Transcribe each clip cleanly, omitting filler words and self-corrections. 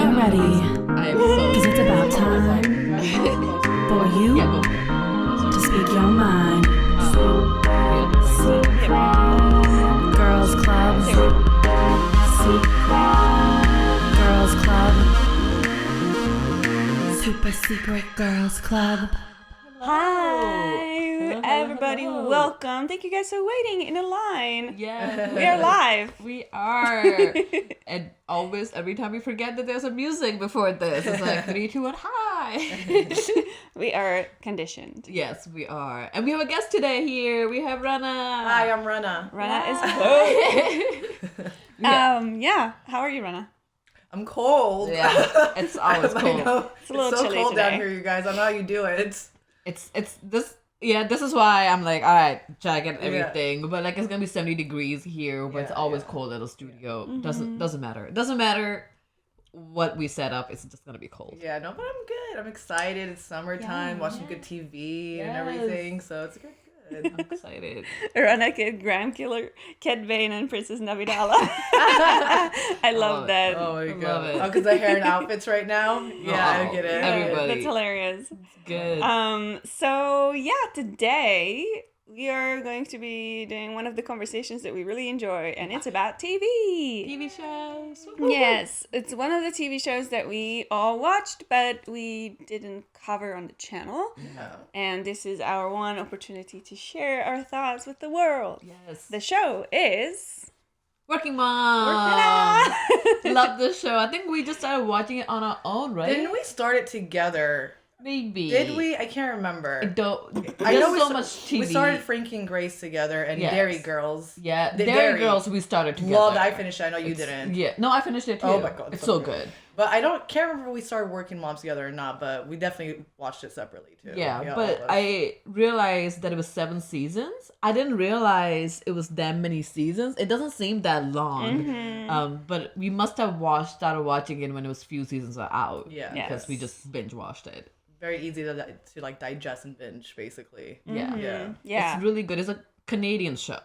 you ready? I am so. Because it's about time for you to speak your mind. Girls Club. Girls Club. Super secret Girls Club. Hi, everybody. Hello. Welcome. Thank you guys for waiting in a line. Yeah. We are live. We are. And always, every time we forget that there's a music before this, it's like 3, 2, 1, hi. We are conditioned. Yes, we are. And we have a guest today here. We have Rana. Hi, I'm Rana. Rana is Yeah. yeah. How are you, Rana? I'm cold. Yeah, it's always I cold. know. It's a little so chilly cold today. down here, you guys. I know how you do it. It's this. Yeah, this is why I'm like, all right, jacket, everything. But like, it's gonna be 70 degrees here, but it's always cold at the studio. Mm-hmm. Doesn't matter. It doesn't matter what we set up. It's just gonna be cold. Yeah, no, but I'm good. I'm excited. It's summertime, watching good TV and everything, so it's good. I'm excited. Rana kid, Graham Killer, Ked Bane, and Princess Navidala. I love that. Oh my love god. it. Oh, because the hair and outfits right now? Yeah, I get it. Everybody. That's hilarious. Good. So yeah, today we are going to be doing one of the conversations that we really enjoy, and it's about TV. TV shows. Yes, it's one of the TV shows that we all watched, but we didn't cover on the channel. No. And this is our one opportunity to share our thoughts with the world. Yes. The show is Working Moms. Love this show. I think we just started watching it on our own, right? Didn't we start it together? Maybe. Did we? I can't remember. I don't. I There's know so much TV. We started Frankie and Grace together and Yes. Dairy Girls. Yeah, The Dairy Girls we started together. Loved. I finished it. I know you didn't. Yeah, no, I finished it too. Oh my god, it's so good. But can't remember if we started Working Moms together or not. But we definitely watched it separately too. Yeah, all but of us. I realized that it was 7 seasons. I didn't realize it was that many seasons. It doesn't seem that long. Mm-hmm. But we must have started watching it when it was few seasons are out. Yeah. because we just binge watched it. Very easy to like digest and binge, basically. Yeah, Yeah. it's really good. It's a Canadian show.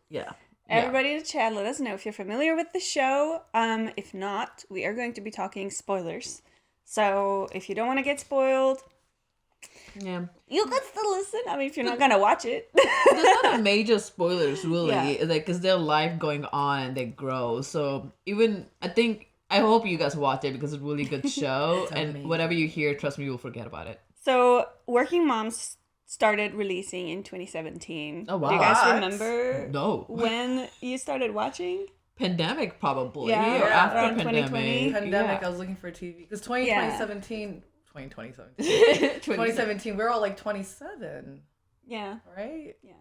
Yeah. Everybody in the chat, let us know if you're familiar with the show. If not, we are going to be talking spoilers. So if you don't want to get spoiled, Yeah. you can still listen. I mean, if you're not gonna watch it. There's not a major spoilers really, Yeah. like, because their life going on and they grow. So even I hope you guys watch it because it's a really good show. And amazing. whatever you hear, trust me, you'll forget about it. So Working Moms started releasing in 2017. Oh, wow. Do you guys What? remember No. when you started watching? Pandemic probably. Yeah, or after around pandemic. 2020. Pandemic. Yeah. I was looking for TV because 2017, 2017. We're all like 27, Yeah. right? Yeah.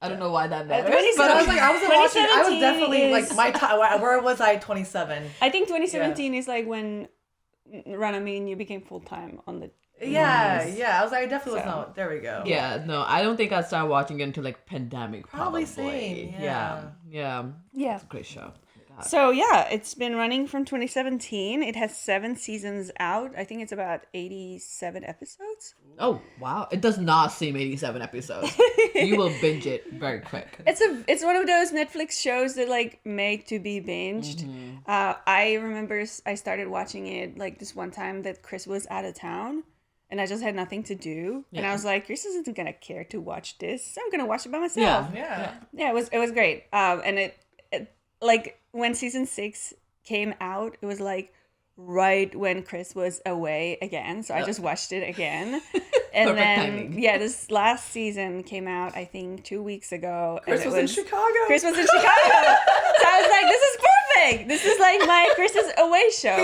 I don't know why that matters. 2017 But I was like, I was watching. I was 2017 definitely like is- my time. Where was I? 27. I think 2017 is like when Rana, me and you became full-time on the... Yeah, Normies. yeah. I was like, I definitely So. was not. There we go. Yeah, no, I don't think I started watching it until like pandemic. Probably Probably. same, Yeah. yeah. Yeah. It's a great show. God. So yeah, it's been running from 2017. It has 7 seasons out. I think it's about 87 episodes. Oh wow! It does not seem 87 episodes. You will binge it very quick. It's one of those Netflix shows that like make to be binged. I remember I started watching it like this one time that Chris was out of town, and I just had nothing to do, and I was like, Chris isn't gonna care to watch this, so I'm gonna watch it by myself. Yeah. Yeah. It was great. And it like when season 6 came out, it was like right when Chris was away again, so I just watched it again. And Perfect then timing. this last season came out I think 2 weeks ago. Chris and was in Chicago. Chris was in Chicago. So I was like, this is perfect. This is like my Chris's away show.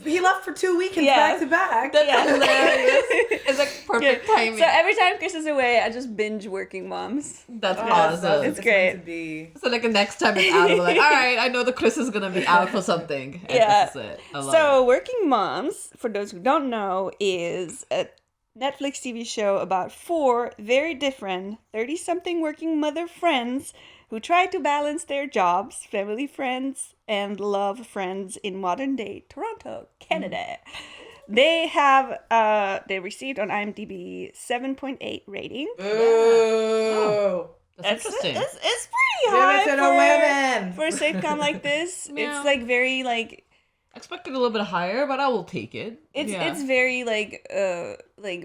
He left for 2 weekends Yeah. back to back. That's hilarious. It's like perfect timing. So every time Chris is away, I just binge Working Moms. That's Yes, awesome. It's great. meant to be. So like the next time it's out, we're like, all right, I know the Chris is gonna be out for something. And Yeah. this is it. I love So Working Moms, for those who don't know, is a Netflix TV show about 4 very different 30-something working mother friends who try to balance their jobs, family friends, and love friends in modern day Toronto, Canada. They have they received on IMDb 7.8 rating. Ooh. That's interesting. It's pretty Give high it to the women. for a sitcom like this. Yeah. It's like very like expected a little bit higher, but I will take it. It's very like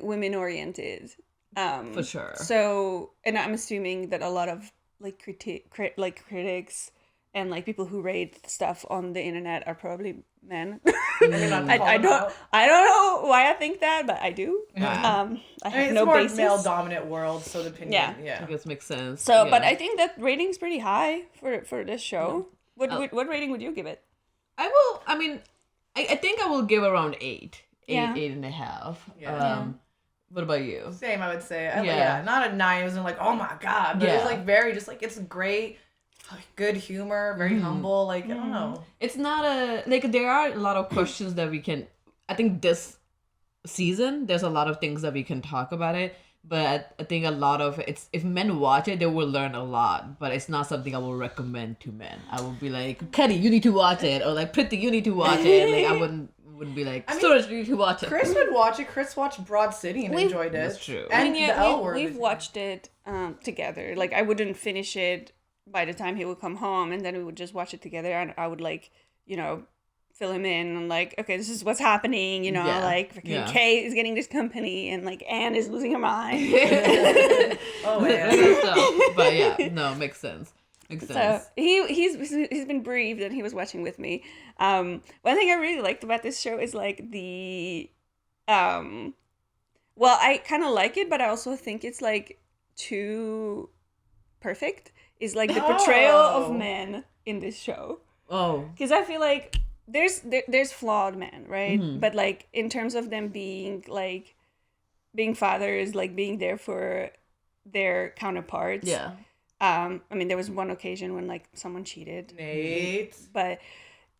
women oriented. For sure. So, and I'm assuming that a lot of like critics and like people who rate stuff on the internet are probably men. I don't know why I think that, but I do. I have it's no more basis. male dominant world, so the opinion. I guess makes sense. So, but I think that rating's pretty high for this show. What rating would you give it? I think I will give around 8, Yeah. 8.5. Yeah. What about you? Same, I would say. Yeah. Not a 9. It wasn't like, oh my god, but it was like very just like it's great, like, good humor, very humble. Like I don't know. It's not there are a lot of questions that we can. I think this season there's a lot of things that we can talk about it. But I think a lot of it's if men watch it, they will learn a lot. But it's not something I will recommend to men. I will be like, Kenny, you need to watch it, or like Priti, you need to watch it. Like I wouldn't be like, Storage, you need to watch it. Chris would watch it. Chris watched Broad City and enjoyed it. That's true. And the L Word. We've watched it together. Like I wouldn't finish it by the time he would come home, and then we would just watch it together. And I would like, fill him in and like, okay, this is what's happening, like freaking Kay is getting this company and like Anne is losing her mind. Oh man. But yeah, no, makes sense. Makes sense. So he's been briefed and he was watching with me. One thing I really liked about this show is like the well, I kind of like it, but I also think it's like too perfect. Is like the portrayal of men in this show. Oh, because I feel like there's flawed men, right? Mm-hmm. But like in terms of them being fathers, like being there for their counterparts. Yeah. I mean, there was one occasion when like someone cheated. Nate. But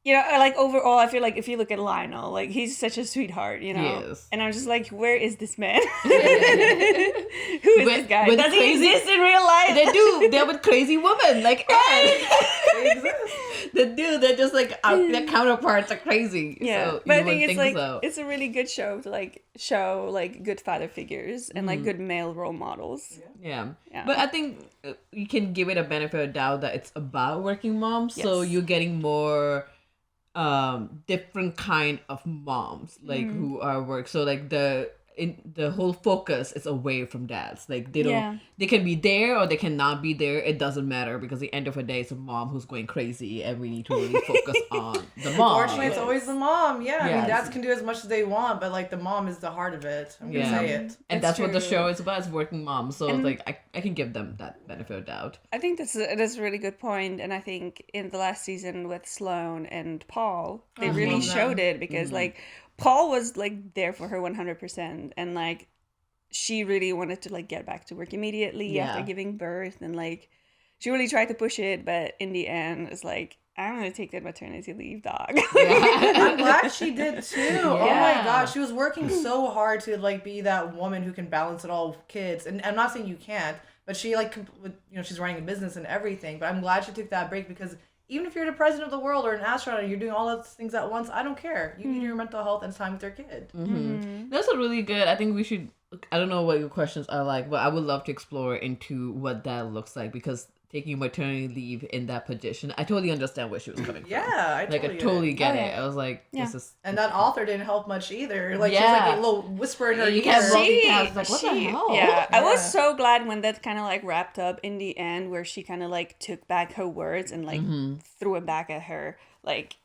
like overall, I feel like if you look at Lionel, like he's such a sweetheart, Yes. And I'm just like, where is this man? Who is this guy? Does he exist in real life? They do. They're with crazy women, like Ed. They exist. They do. They're just like their counterparts are crazy. Yeah, so but I think it's like it's a really good show to like show like good father figures and like good male role models. Yeah. But I think you can give it a benefit of doubt that it's about working moms, so you're getting more different kind of moms like who are so like the whole focus is away from dads. Like they don't they can be there or they cannot be there. It doesn't matter because at the end of the day it's a mom who's going crazy and we need to really focus on the mom. Unfortunately, it's always the mom. Yeah. I mean, dads can do as much as they want, but like the mom is the heart of it. I'm gonna say it. And that's what the show is about, is working moms. So it's like I can give them that benefit of doubt. I think that's a really good point. And I think in the last season with Sloane and Paul, they really showed it because like Paul was like there for her 100%, and like she really wanted to like get back to work immediately after giving birth, and like she really tried to push it, but in the end it's like, I'm gonna take that maternity leave, dog. I'm glad she did too. Oh my gosh, she was working so hard to like be that woman who can balance it all with kids, and I'm not saying you can't, but she like she's running a business and everything, but I'm glad she took that break because even if you're the president of the world or an astronaut and you're doing all those things at once, I don't care. You need your mental health and time with your kid. That's a really good, I think we should, I don't know what your questions are like, but I would love to explore into what that looks like, because taking maternity leave in that position, I totally understand where she was coming from. I totally get it. I was like, this is... And that author didn't help much either. Like, she was like a little whisper in her ear. Like, what the hell? Yeah, I was so glad when that kind of like wrapped up in the end, where she kind of like took back her words and like threw it back at her. Like,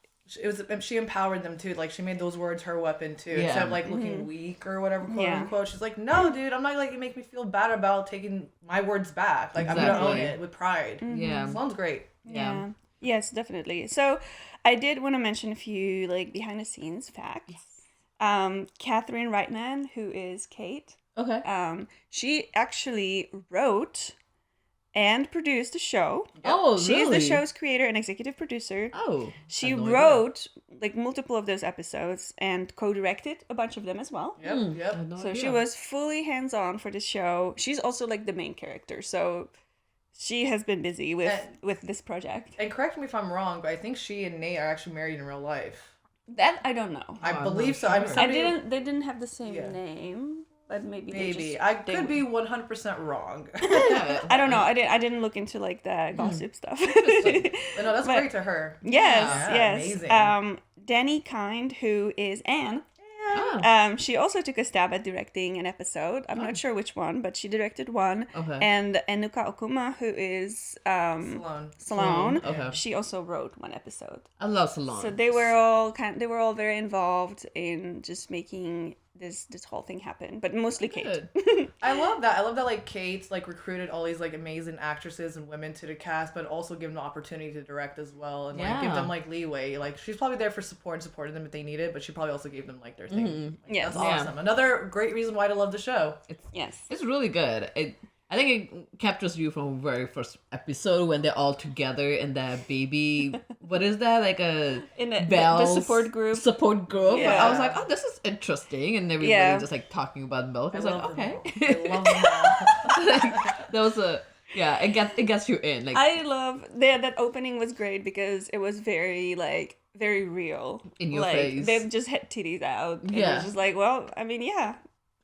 she empowered them too. Like, she made those words her weapon too. Instead of like looking weak or whatever, quote unquote. She's like, no, dude, I'm not like you make me feel bad about taking my words back. Like, I'm gonna own it with pride. Yeah, sounds great. Yeah. Yes, definitely. So I did want to mention a few like behind the scenes facts. Catherine Reitman, who is Kate. Okay. She actually wrote and produced the show. Oh, she really? is the show's creator and executive producer. Oh, she wrote like multiple of those episodes and co-directed a bunch of them as well. Yep. So she was fully hands-on for the show. She's also like the main character, so she has been busy with this project. And correct me if I'm wrong, but I think she and Nate are actually married in real life. That I don't know. I believe so. They didn't have the same name. but maybe Maybe I could be 100% wrong. I don't know. I didn't look into like the gossip stuff. But no, that's great to her. Yes, Yeah, yes. amazing. Danny Kind, who is Anne. She also took a stab at directing an episode. I'm not sure which one, but she directed one. Okay. And Enuka Okuma, who is Salone. Okay. She also wrote one episode. I love Salon. So they were all very involved in just making this whole thing happen, but mostly Kate. I love that. I love that like Kate's like recruited all these like amazing actresses and women to the cast, but also give them the opportunity to direct as well and like give them like leeway. Like she's probably there for support and supported them if they need it, but she probably also gave them like their thing. Like, Yes. that's awesome. Another great reason why to love the show. It's really good. I think it captures you from the very first episode when they're all together in that baby. What is that? Like a the support group. Yeah. I was like, oh, this is interesting, and everybody just like talking about milk. I was like, okay. I love them all. Like, that was it gets you in. Like I love that opening was great because it was very real. In your like, face. They just had titties out. And it was just like, well, I mean, yeah.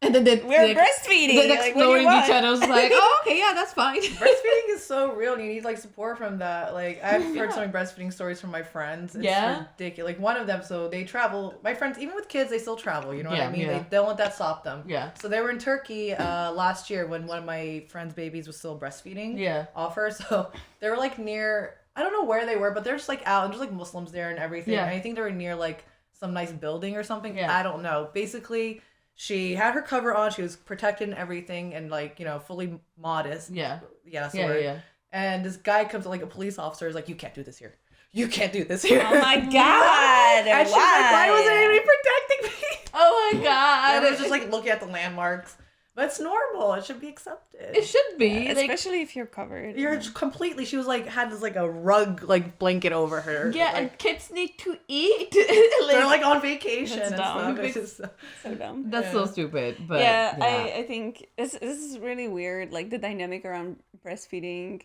And then We're breastfeeding. They're like, what do you exploring want? each other. I was like, oh, okay, yeah, that's fine. Breastfeeding is so real and you need like support from that. Like I've heard so many breastfeeding stories from my friends. It's ridiculous. Like one of them, so they travel, my friends, even with kids, they still travel, you know what I mean? Yeah. They don't let that stop them. Yeah. So they were in Turkey last year when one of my friend's babies was still breastfeeding off her. So they were like near, I don't know where they were, but they're just like out and there's like Muslims there and everything. Yeah. And I think they were near like some nice building or something. Yeah. I don't know. Basically, she had her cover on. She was protected and everything, and like fully modest. Yeah. Yeah, that's the word. Yeah. And this guy comes to like a police officer is like, you can't do this here. You can't do this here. Oh my god! And she's like, why wasn't anybody protecting me? Oh my god! And I was just like looking at the landmarks. But it's normal. It should be accepted. It should be. Like, Especially if you're covered. You're completely. She was like had this like a rug like blanket over her. yeah, like, and kids need to eat. they're like on vacation That's and dumb. stuff. It's just, So dumb. That's so stupid. But I think this is really weird. Like the dynamic around breastfeeding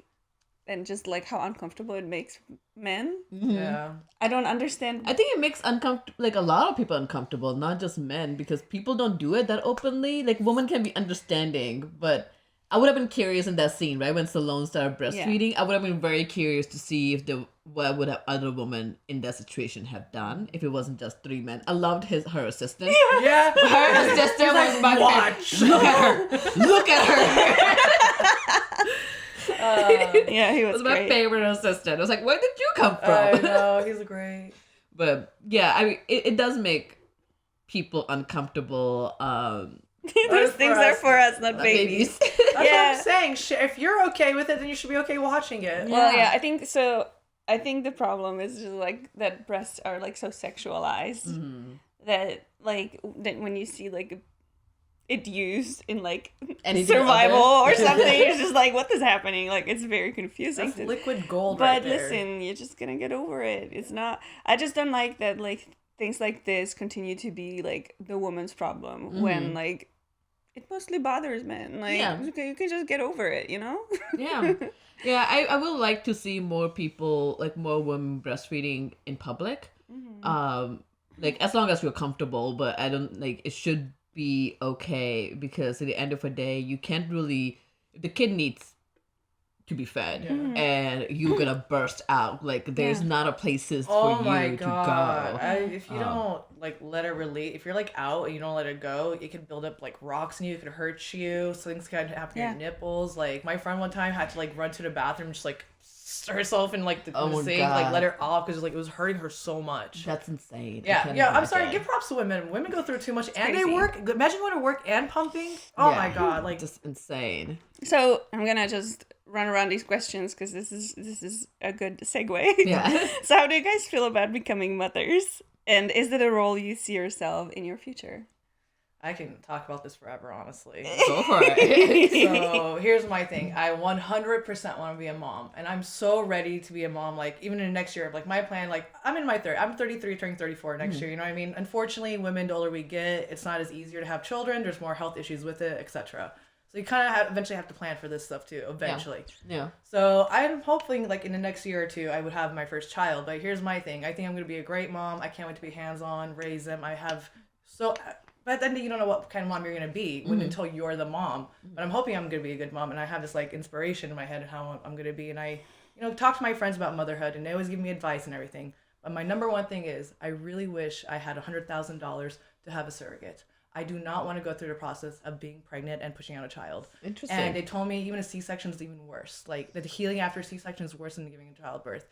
and just like how uncomfortable it makes men. yeah. I don't understand. I think it makes like a lot of people uncomfortable, not just men, because people don't do it that openly. Like women can be understanding, but I would have been curious in that scene, right, when Stallone started breastfeeding. I would have been very curious to see if what would have other women in that situation have done if it wasn't just three men. I loved her assistant. Yeah. Her assistant was my favorite. Look at her. Look at her. Yeah, he was my great. favorite assistant. I was like, where did you come from? I know, he's great. But yeah, I mean, it does make people uncomfortable. Those things are for us, not babies. That's what I'm saying. If you're okay with it, then you should be okay watching it. Well, yeah, I think so. I think the problem is just like that breasts are like so sexualized that when you see like it used in like Anything survival other? or something, it's just like what is happening? Like it's very confusing. That's liquid gold But right there. listen, you're just gonna get over it. It's not. I just don't like that. Like things like this continue to be like the woman's problem when like it mostly bothers men. Like you can just get over it, you know? Yeah, I would like to see more people, like more women breastfeeding in public. Like as long as you're comfortable, but I don't like it should be okay because at the end of the day, you can't really. The kid needs to be fed, and you're gonna burst out. Like there's not a places for you to go. If you don't like let it release, if you're like out and you don't let it go, it can build up like rocks in you. It could hurt you. Things can happen to your nipples. Like my friend one time had to like run to the bathroom, and just like stir herself in like the sink, like let her off because like it was hurting her so much. That's insane. Yeah. I'm sorry. Give props to women. Women go through too much, and they work. Imagine going to work and pumping. Oh my god, like just insane. So I'm gonna just run around these questions because this is a good segue. Yeah. So how do you guys feel about becoming mothers? And is it a role you see yourself in your future? I can talk about this forever, honestly. Go for it. So here's my thing. I 100% want to be a mom. And I'm so ready to be a mom, like, even in the next year. Like, my plan, like, I'm in my I'm 33, turning 34 next year, you know what I mean? Unfortunately, women, the older we get, it's not as easier to have children. There's more health issues with it, etc. So you kind of eventually have to plan for this stuff, too, eventually. Yeah. So I'm hoping, like, in the next year or two, I would have my first child. But here's my thing. I think I'm going to be a great mom. I can't wait to be hands-on, raise them. But then you don't know what kind of mom you're gonna be until you're the mom. But I'm hoping I'm gonna be a good mom, and I have this like inspiration in my head of how I'm gonna be. And I, talk to my friends about motherhood, and they always give me advice and everything. But my number one thing is I really wish I had $100,000 to have a surrogate. I do not want to go through the process of being pregnant and pushing out a child. Interesting. And they told me even a C-section is even worse. Like the healing after a C-section is worse than giving a childbirth.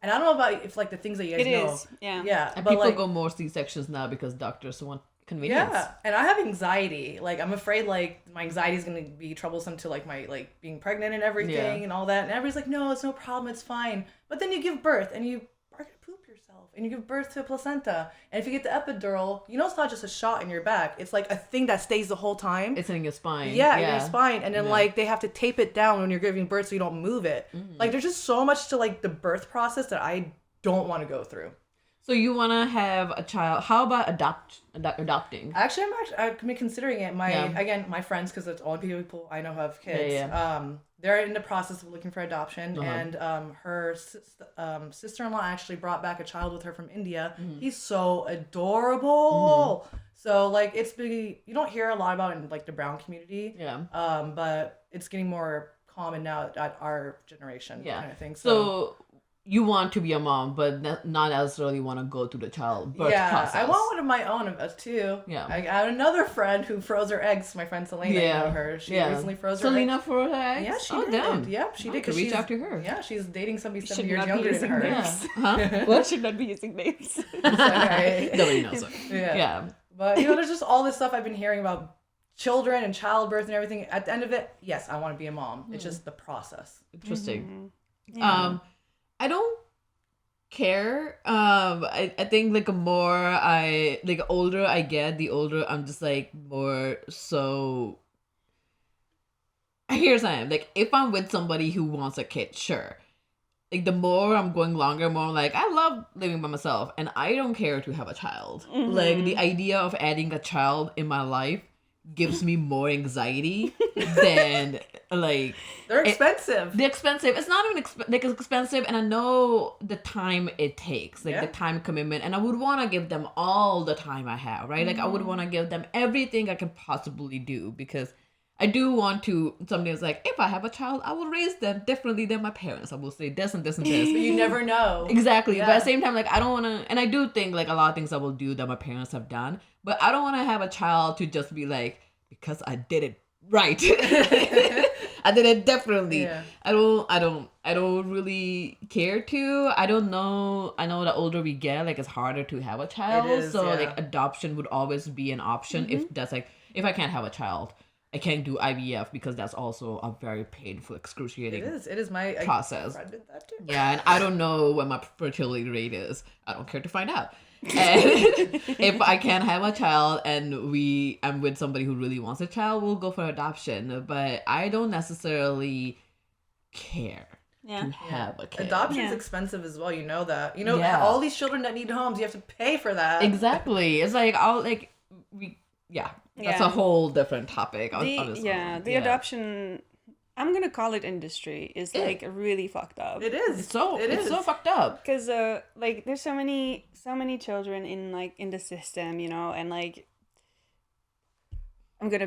And I don't know about if like the things that you guys know. Yeah. And but people like, go more C-sections now because doctors want convenience. Yeah. And I have anxiety. Like I'm afraid like my anxiety is going to be troublesome to like my like being pregnant and everything and all that. And everybody's like, no, it's no problem. It's fine. But then you give birth and you are going to poop yourself and you give birth to a placenta. And if you get the epidural, it's not just a shot in your back. It's like a thing that stays the whole time. It's in your spine. Yeah, in your spine. And then like they have to tape it down when you're giving birth so you don't move it. Like there's just so much to like the birth process that I don't want to go through. So you want to have a child. How about adopting? Actually, I've been considering it. My friends, because it's all people I know who have kids. They're in the process of looking for adoption, and her sister-in-law actually brought back a child with her from India. He's so adorable. So like you don't hear a lot about it in like the brown community. But it's getting more common now at our generation. Kind of thing. So you want to be a mom, but not necessarily want to go through the childbirth process. I want one of my own of us too. I got another friend who froze her eggs. My friend Selena, I know her. She recently froze her eggs. Selena froze her eggs? Yeah, she did. Damn. Yep, she did. Could reach out to her. Yeah, she's dating somebody 7 years younger than her. What? Should not be using names. Nobody knows her. Yeah. But there's just all this stuff I've been hearing about children and childbirth and everything. At the end of it, yes, I want to be a mom. It's just the process. Interesting. I don't care. I think like older I get, the older I'm just like more so. Here's I am. Like if I'm with somebody who wants a kid, sure. Like the more I'm going longer, more I'm like I love living by myself and I don't care to have a child. Like the idea of adding a child in my life gives me more anxiety than like they're expensive. They're expensive. It's not even it's expensive, and I know the time it takes, like the time commitment, and I would want to give them all the time I have, right? Like I would want to give them everything I can possibly do because I do want to. Somebody was like, if I have a child, I will raise them differently than my parents. I will say this and this and this. But you never know. Exactly. But at the same time, like I don't want to, and I do think like a lot of things I will do that my parents have done, but I don't want to have a child to just be like, because I did it right. I did it differently. Yeah. I don't really care to. I don't know. I know the older we get, like it's harder to have a child. It is, like adoption would always be an option if that's like if I can't have a child. I can't do IVF because that's also a very painful, excruciating It is my process. I did that too. Yeah, and I don't know what my fertility rate is. I don't care to find out. And if I can't have a child and I'm with somebody who really wants a child, we'll go for adoption. But I don't necessarily care to have a kid. Adoption's expensive as well. You know that. All these children that need homes, you have to pay for that. Exactly. It's like that's a whole different topic. The adoption, I'm gonna call it industry, is like really fucked up. It is. It's so fucked up. Because like there's so many children in the system, and like I'm gonna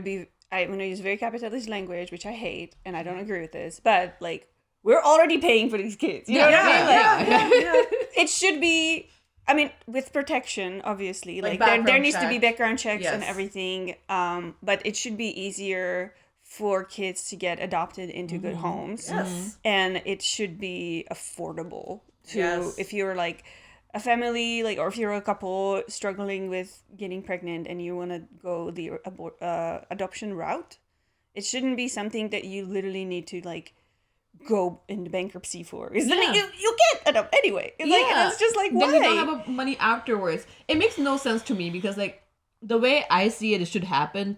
use very capitalist language, which I hate, and I don't agree with this, but like we're already paying for these kids. You know what I mean? Like, it should be. I mean, with protection, obviously, like there needs to be background checks and everything. But it should be easier for kids to get adopted into good homes. Yes. And it should be affordable to if you're like a family, like, or if you're a couple struggling with getting pregnant and you want to go the adoption route. It shouldn't be something that you literally need to like go into bankruptcy for. Because then you can't adopt anyway. It's like, and it's just like, why? Then you don't have money afterwards. It makes no sense to me because like the way I see it should happen,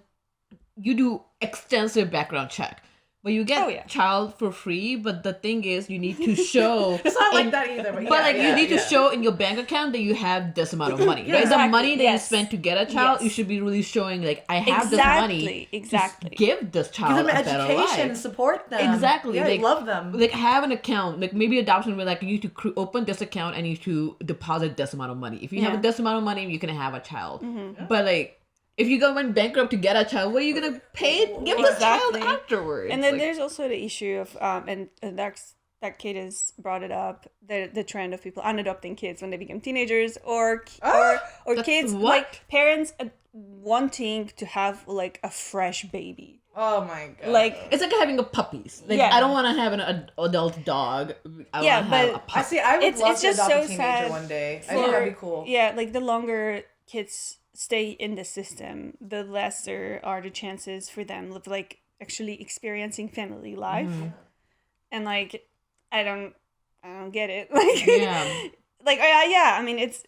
you do extensive background check. But you get child for free, but the thing is you need to show it's not like that either. But you need to show in your bank account that you have this amount of money. Right? The money that you spent to get a child, you should be really showing like I have this money. Exactly. To give this child give them a better education, life. Support them. Exactly. Yeah, like, love them. Like have an account. Like maybe adoption where like you need to open this account and you need to deposit this amount of money. If you have this amount of money, you can have a child. Mm-hmm. But like if you go went bankrupt to get a child, what are you gonna pay? Give the child afterwards. And then there's also the issue of and that kid has brought it up, the trend of people unadopting kids when they become teenagers or kids what? like parents wanting to have like a fresh baby. Oh my god! Like it's like having a puppies. Like I don't want to have an adult dog. I want to have a puppy. I would love to just adopt so a teenager sad one day. I think that'd be cool. Yeah, like the longer kids stay in the system, the lesser are the chances for them of like actually experiencing family life. And like I don't get it. Like like I mean it's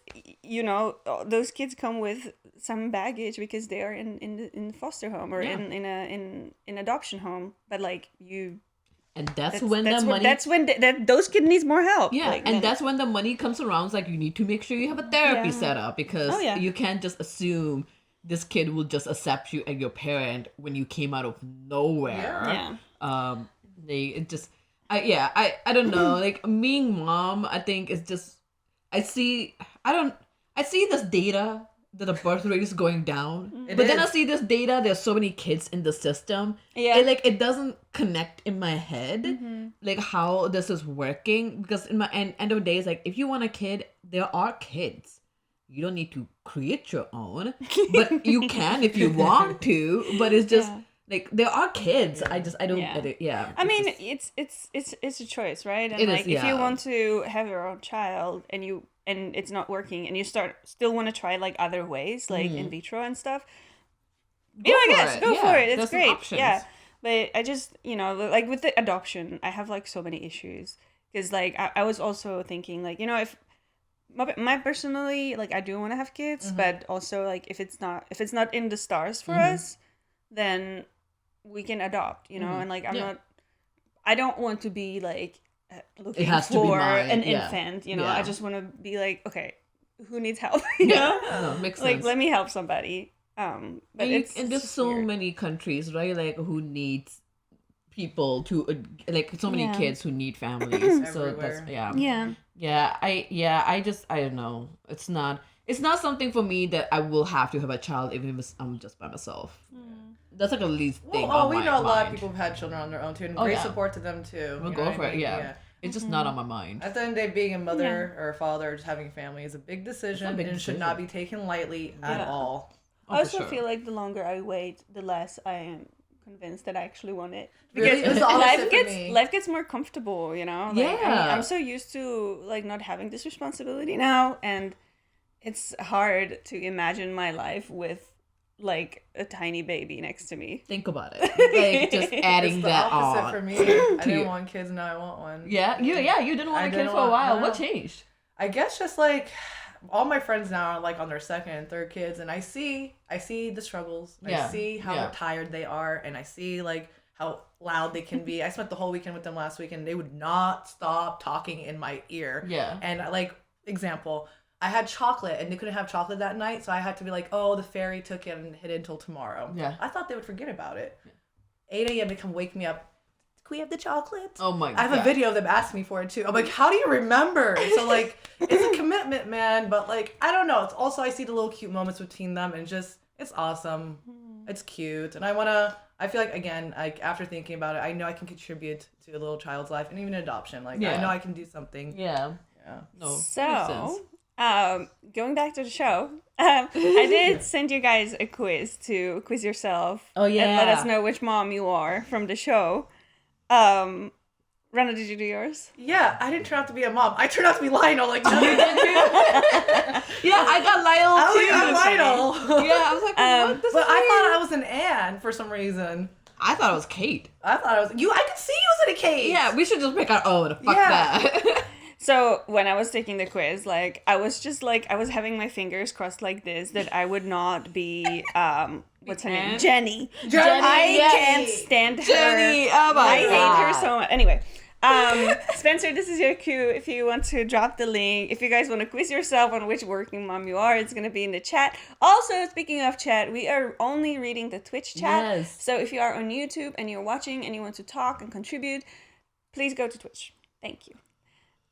those kids come with some baggage because they are in foster home or in adoption home, but like and that's when those kids needs more help. That's when the money comes around. It's like you need to make sure you have a therapy set up because you can't just assume this kid will just accept you and your parent when you came out of nowhere. I don't know. Like being mom, I think is just I see this data that the birth rate is going down. Then I see this data, there's so many kids in the system. It doesn't connect in my head like how this is working, because in my end of the day it's like if you want a kid, there are kids. You don't need to create your own, but you can if you want to, but it's just like there are kids. I don't get it. I mean, it's a choice, right? And if you want to have your own child and it's not working and you still want to try like other ways, like in vitro and stuff, go for it. It's great. Yeah. But I just, like with the adoption, I have like so many issues because like I was also thinking like, if my personally, like I do want to have kids, but also like if it's not in the stars for us, then we can adopt, and like I don't want to be like looking for an infant, I just want to be like, okay, who needs help? No, makes sense. Like let me help somebody. But and there's so many countries, right? Like who needs people to like so many kids who need families. So that's I don't know. It's not something for me that I will have to have a child even if I'm just by myself. That's like a least thing. We know a lot of people who've had children on their own too, and great support to them too. We'll go for it. Yeah. It's just not on my mind. At the end of the day, being a mother or a father, or just having a family is a big decision, and should not be taken lightly at all. I also feel like the longer I wait, the less I am convinced that I actually want it. Because life gets more comfortable, I'm so used to like not having this responsibility now, and it's hard to imagine my life with like a tiny baby next to me. Think about it. Like just adding that on. It's the opposite for me. I didn't want kids, now I want one. You didn't want a kid for a while. What changed? I guess just like all my friends now are like on their second and third kids, and I see the struggles. I see how tired they are, and I see like how loud they can be. I spent the whole weekend with them last week, and they would not stop talking in my ear. And like example, I had chocolate, and they couldn't have chocolate that night, so I had to be like, oh, the fairy took it and hid it until tomorrow. I thought they would forget about it. 8 a.m. they come wake me up. Can we have the chocolate? Oh my god. I have a video of them asking me for it too. I'm like, how do you remember? So like, it's a commitment, man. But like, I don't know. It's also, I see the little cute moments between them, and it's awesome. It's cute. And I feel like, again, like after thinking about it, I know I can contribute to a little child's life and even adoption. Like, I know I can do something. No. So, going back to the show, I did send you guys a quiz to quiz yourself. Oh yeah. And let us know which mom you are from the show. Rana, did you do yours? Yeah, I didn't turn out to be a mom. I turned out to be Lionel. Like, no, you did too. I got Lionel too. I'm Lionel. Yeah, I was like, what? But I thought I was an Anne for some reason. I thought it was Kate. I thought I was you. I could see you as a Kate. Yeah, we should just pick our own. Fuck that. So when I was taking the quiz, like I was having my fingers crossed like this that I would not be what's her name? Jenny. I can't stand her. Jenny. Oh my God. I hate her so much. Anyway, Spencer, this is your cue. If you want to drop the link, if you guys want to quiz yourself on which working mom you are, it's going to be in the chat. Also, speaking of chat, we are only reading the Twitch chat. Yes. So if you are on YouTube and you're watching and you want to talk and contribute, please go to Twitch. Thank you.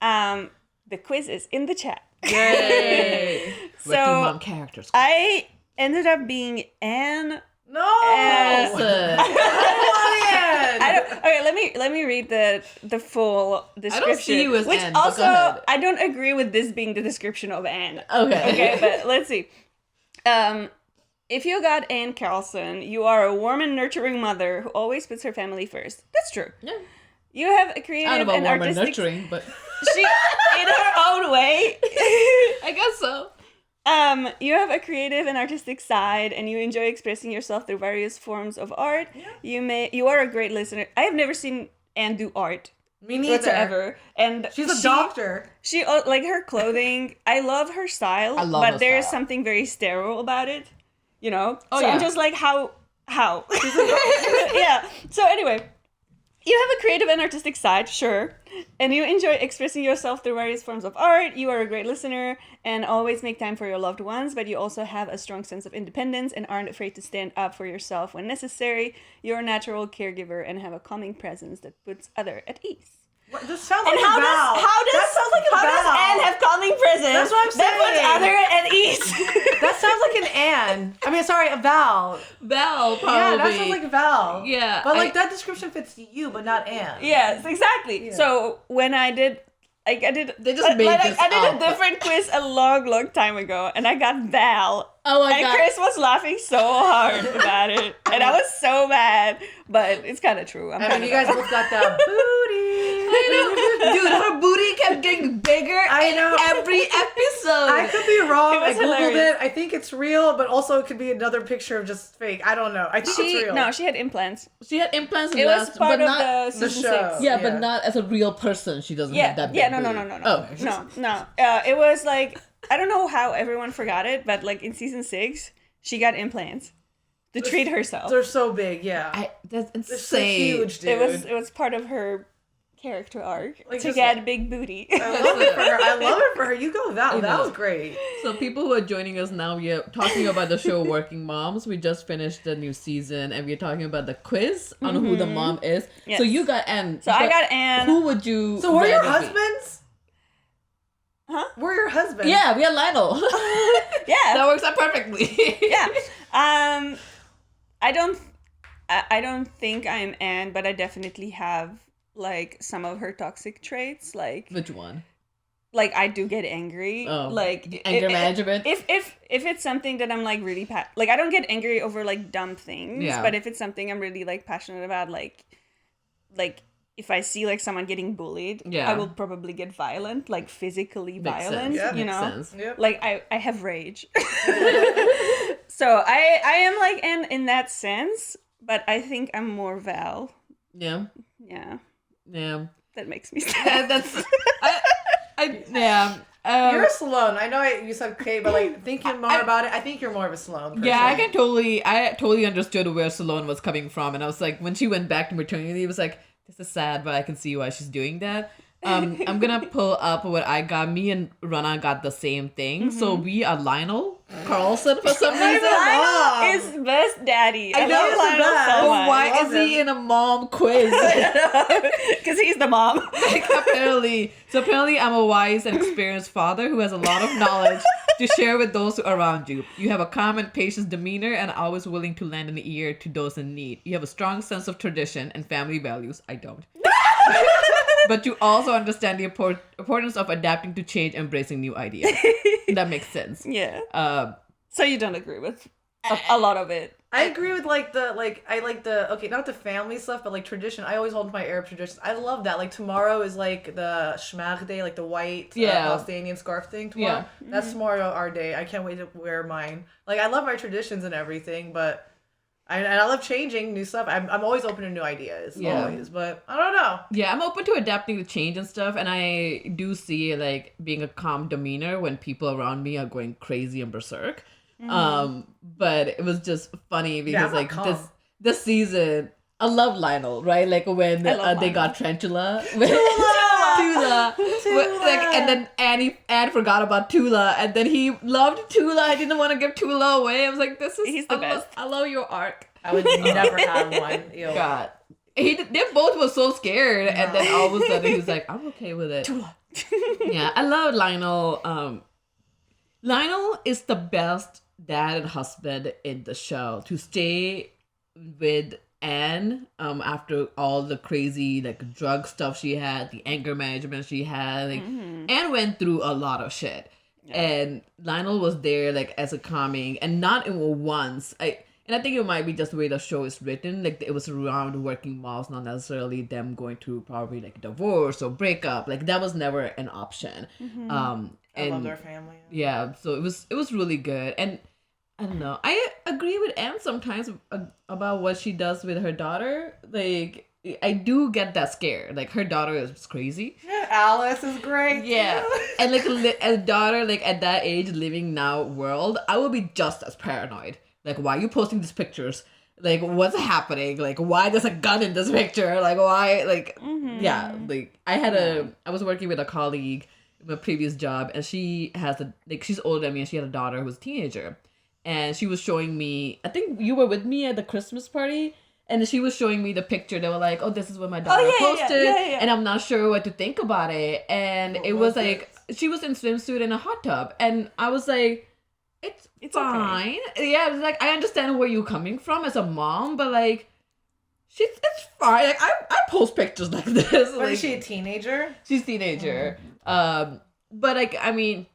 The quiz is in the chat. Yay! So working mom characters. I ended up being Anne. No. Carlson. Let me read the full description. I don't see you as which Anne, but also go ahead. I don't agree with this being the description of Anne. Okay. Okay, but let's see. If you got Anne Carlson, you are a warm and nurturing mother who always puts her family first. That's true. Yeah. You have a I creative don't know and about warm and artistic. nurturing, but She, in her own way. I guess so. You have a creative and artistic side, and you enjoy expressing yourself through various forms of art. Yeah. You are a great listener. I have never seen Anne do art. Me neither. Whatsoever. And She's a doctor. She like her clothing. I love her style, I love but her there's style. something very sterile about it. You know. Oh, so I'm yeah. just like how. Yeah. So anyway. You have a creative and artistic side, sure, and you enjoy expressing yourself through various forms of art. You are a great listener and always make time for your loved ones, but you also have a strong sense of independence and aren't afraid to stand up for yourself when necessary. You're a natural caregiver and have a calming presence that puts others at ease. What, this sounds And like how a vow. That sounds like a how does vow. Anne have calming presence? That's what I'm That puts saying. other at ease. That sounds like an Anne. I mean, sorry, a Val. Val, probably. Yeah, that sounds like a Val. Yeah, But like that description fits you, but not Anne. Yes, exactly. Yeah. So when I did, They just made this I did up. a different quiz a long time ago, and I got Val. Oh my And god. Chris was laughing so hard about it, and I was so mad. But it's kind of true. I mean, you guys both got that booty. I know. Dude, her booty kept getting bigger I know. every episode. I could be wrong. It I was googled hilarious. it. I think it's real, but also it could be another picture of just fake. I don't know. I think it's real. She had implants. She had implants in It was last, part but of not. the season show. 6. Yeah, Yeah. but not as a real person. She doesn't have that big Yeah, no. booty. Oh. No. It was like, I don't know how everyone forgot it, but like in season 6, she got implants to treat herself. They're so big. Yeah. That's They're so insane. huge, dude. It was part of her character arc Like, to just get a big booty. I love it for her. I love it for her. You go, Val. That was great. So people who are joining us now, we are talking about the show Working Moms. We just finished the new season, and we're talking about the quiz on who the mom is. Yes. So you got Anne. So I but got Anne. Who would you? So were your rather be? husbands? Huh? Were your husbands? Yeah, we had Lionel. Yeah. That works out perfectly. Yeah. I don't think I'm Anne, but I definitely have like some of her toxic traits. Which one? Like I do get angry. Oh, Like anger management? If it's something that I'm like really like I don't get angry over like dumb things. Yeah. But if it's something I'm really like passionate about, like if I see like someone getting bullied, Yeah. I will probably get violent, like physically violent. Sense. Yeah. You Makes know. sense. Yep. Like I have rage. So I am like in that sense, but I think I'm more Val. Yeah. Yeah. Yeah. That makes me sad. Yeah, that's. Yeah. You're a Sloan. I know you said Kate, but like thinking more about it, I think you're more of a Sloan person. Yeah, I totally understood where Salone was coming from, and I was like, when she went back to maternity, it was like, this is sad, but I can see why she's doing that. I'm gonna pull up what I got. Me and Rana got the same thing, so we are Lionel Carlson for some reason. Lionel is best daddy. I know, love he's the Lionel best. so But much. why love is he him. in a mom quiz? Because he's the mom. Like, apparently I'm a wise and experienced father who has a lot of knowledge to share with those around you. You have a calm and patient demeanor and are always willing to lend an ear to those in need. You have a strong sense of tradition and family values. I don't. But you also understand the importance of adapting to change, embracing new ideas. That makes sense. Yeah. So you don't agree with a lot of it. I agree with not the family stuff, but like tradition. I always hold my Arab traditions. I love that. Like tomorrow is like the shmag day, like the white Palestinian scarf thing tomorrow. Yeah. That's tomorrow our day. I can't wait to wear mine. Like I love my traditions and everything, but I love changing new stuff. I'm always open to new ideas. Yeah. Always, but I don't know. Yeah, I'm open to adapting to change and stuff, and I do see like being a calm demeanor when people around me are going crazy and berserk. But it was just funny because I'm not calm. this season, I love Lionel, right? Like when I love they Lionel. got Tarantula. Tula. Like, and then Anne forgot about Tula, and then he loved Tula. I didn't want to give Tula away. I was like, He's the best. I love your arc. I would never have one. Ew. God. They both were so scared, and then all of a sudden he was like, I'm okay with it. Yeah, I love Lionel. Lionel is the best dad and husband in the show to stay with Anne after all the crazy like drug stuff she had, the anger management she had. Like Anne went through a lot of shit. Yeah. And Lionel was there like as a calming, and not even once. And I think it might be just the way the show is written. Like it was around working moms, not necessarily them going through probably like divorce or breakup. Like that was never an option. I love their family. Yeah, so it was really good. And I don't know. I agree with Anne sometimes about what she does with her daughter. Like I do get that scared. Like her daughter is crazy. Yeah, Alice is great. Yeah, and like a daughter like at that age living now world, I would be just as paranoid. Like, why are you posting these pictures? Like, what's happening? Like, why there's a gun in this picture? Like, why? Like, yeah. Like, I was working with a colleague in my previous job, and she has she's older than me, and she had a daughter who's a teenager. And she was showing me, I think you were with me at the Christmas party, and she was showing me the picture. They were like, oh, this is what my daughter posted, and I'm not sure what to think about it. And it was like, she was in swimsuit in a hot tub, and I was like, it's fine. Okay. Yeah, it's like I understand where you're coming from as a mom, but like, it's fine. Like I post pictures like this. But like, is she a teenager? She's a teenager. But like I mean,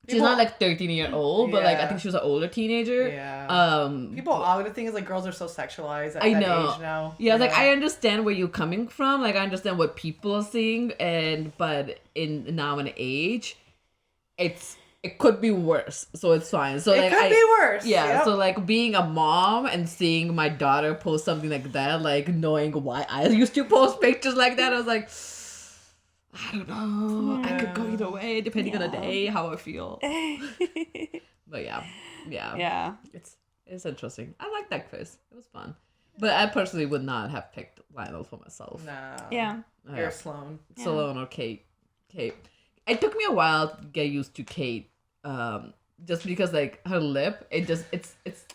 she's not like 13-year-old, but like I think she was an older teenager. Yeah. The thing is like girls are so sexualized at that age now. Yeah, like I understand where you're coming from. Like I understand what people are seeing, but in now and age, it could be worse, so it's fine. So it could be worse. Yeah. Yep. So like being a mom and seeing my daughter post something like that, like knowing why I used to post pictures like that, I was like, I don't know. I could go either way depending on the day, how I feel. But yeah. It's interesting. I like that quiz. It was fun. But I personally would not have picked Lionel for myself. No. Yeah. You're Sloan. Sloan or Kate. It took me a while to get used to Kate. Just because like her lip, it's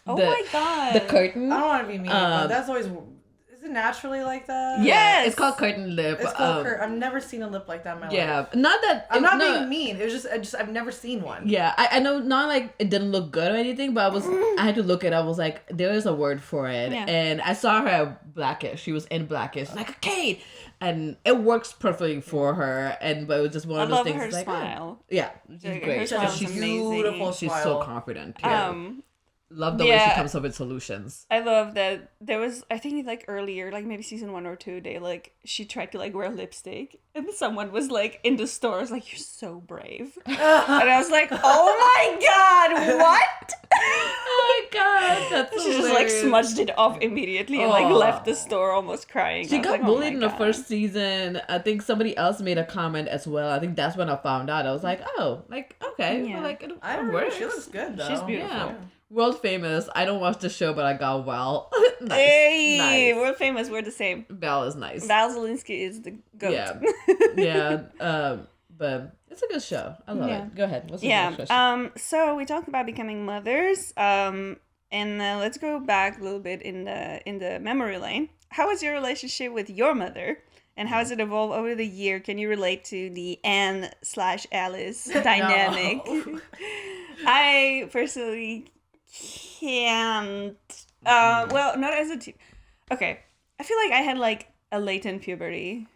my god, the curtain. I don't want to be mean, but that's always. Is it naturally like that? Yes, it's called curtain lip. It's called I've never seen a lip like that in my life. Yeah, not that I'm not being mean. It was just I've never seen one. Yeah, I know, not like it didn't look good or anything, but I had to look it up. I was like, there is a word for it, and I saw her at Blackish. She was in Blackish, like a Kate. And it works perfectly for her, but it was just one of those things. I love her like, smile. Yeah, she's great. She's beautiful. She's smile. so confident. Yeah. Love the way she comes up with solutions. I love that there was, I think like earlier, like maybe season 1 or 2, she tried to like wear lipstick, and someone was like in the store, was like, "You're so brave," and I was like, "Oh my god, what?" Oh my god, that's she just like smudged it off immediately and like left the store almost crying. She got like, bullied in the first season. I think somebody else made a comment as well. I think that's when I found out. I was like, oh, like okay, well, like it works. She looks good though. She's beautiful. Yeah. World famous. I don't watch the show, but I got Val. Nice. Hey, world famous. We're the same. Val is nice. Val Zelinsky is the goat. Yeah. But it's a good show. I love it. Go ahead. What's the next question? So we talked about becoming mothers. And let's go back a little bit in the memory lane. How was your relationship with your mother? And how has it evolved over the year? Can you relate to the Anne/Alice dynamic? No. I personally can't. Well, not as a teen. Okay, I feel like I had like a latent puberty.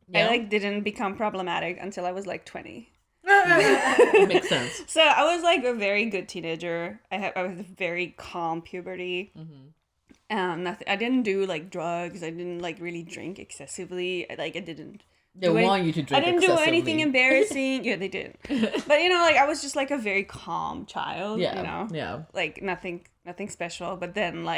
Yeah. I like didn't become problematic until I was like 20. Makes sense. So I was like a very good teenager. I was a very calm puberty. Nothing. I didn't do like drugs. I didn't like really drink excessively. I didn't. They want you to drink. I didn't do anything embarrassing. Yeah, they did. But like I was just like a very calm child. Yeah. Yeah. Like nothing special. But then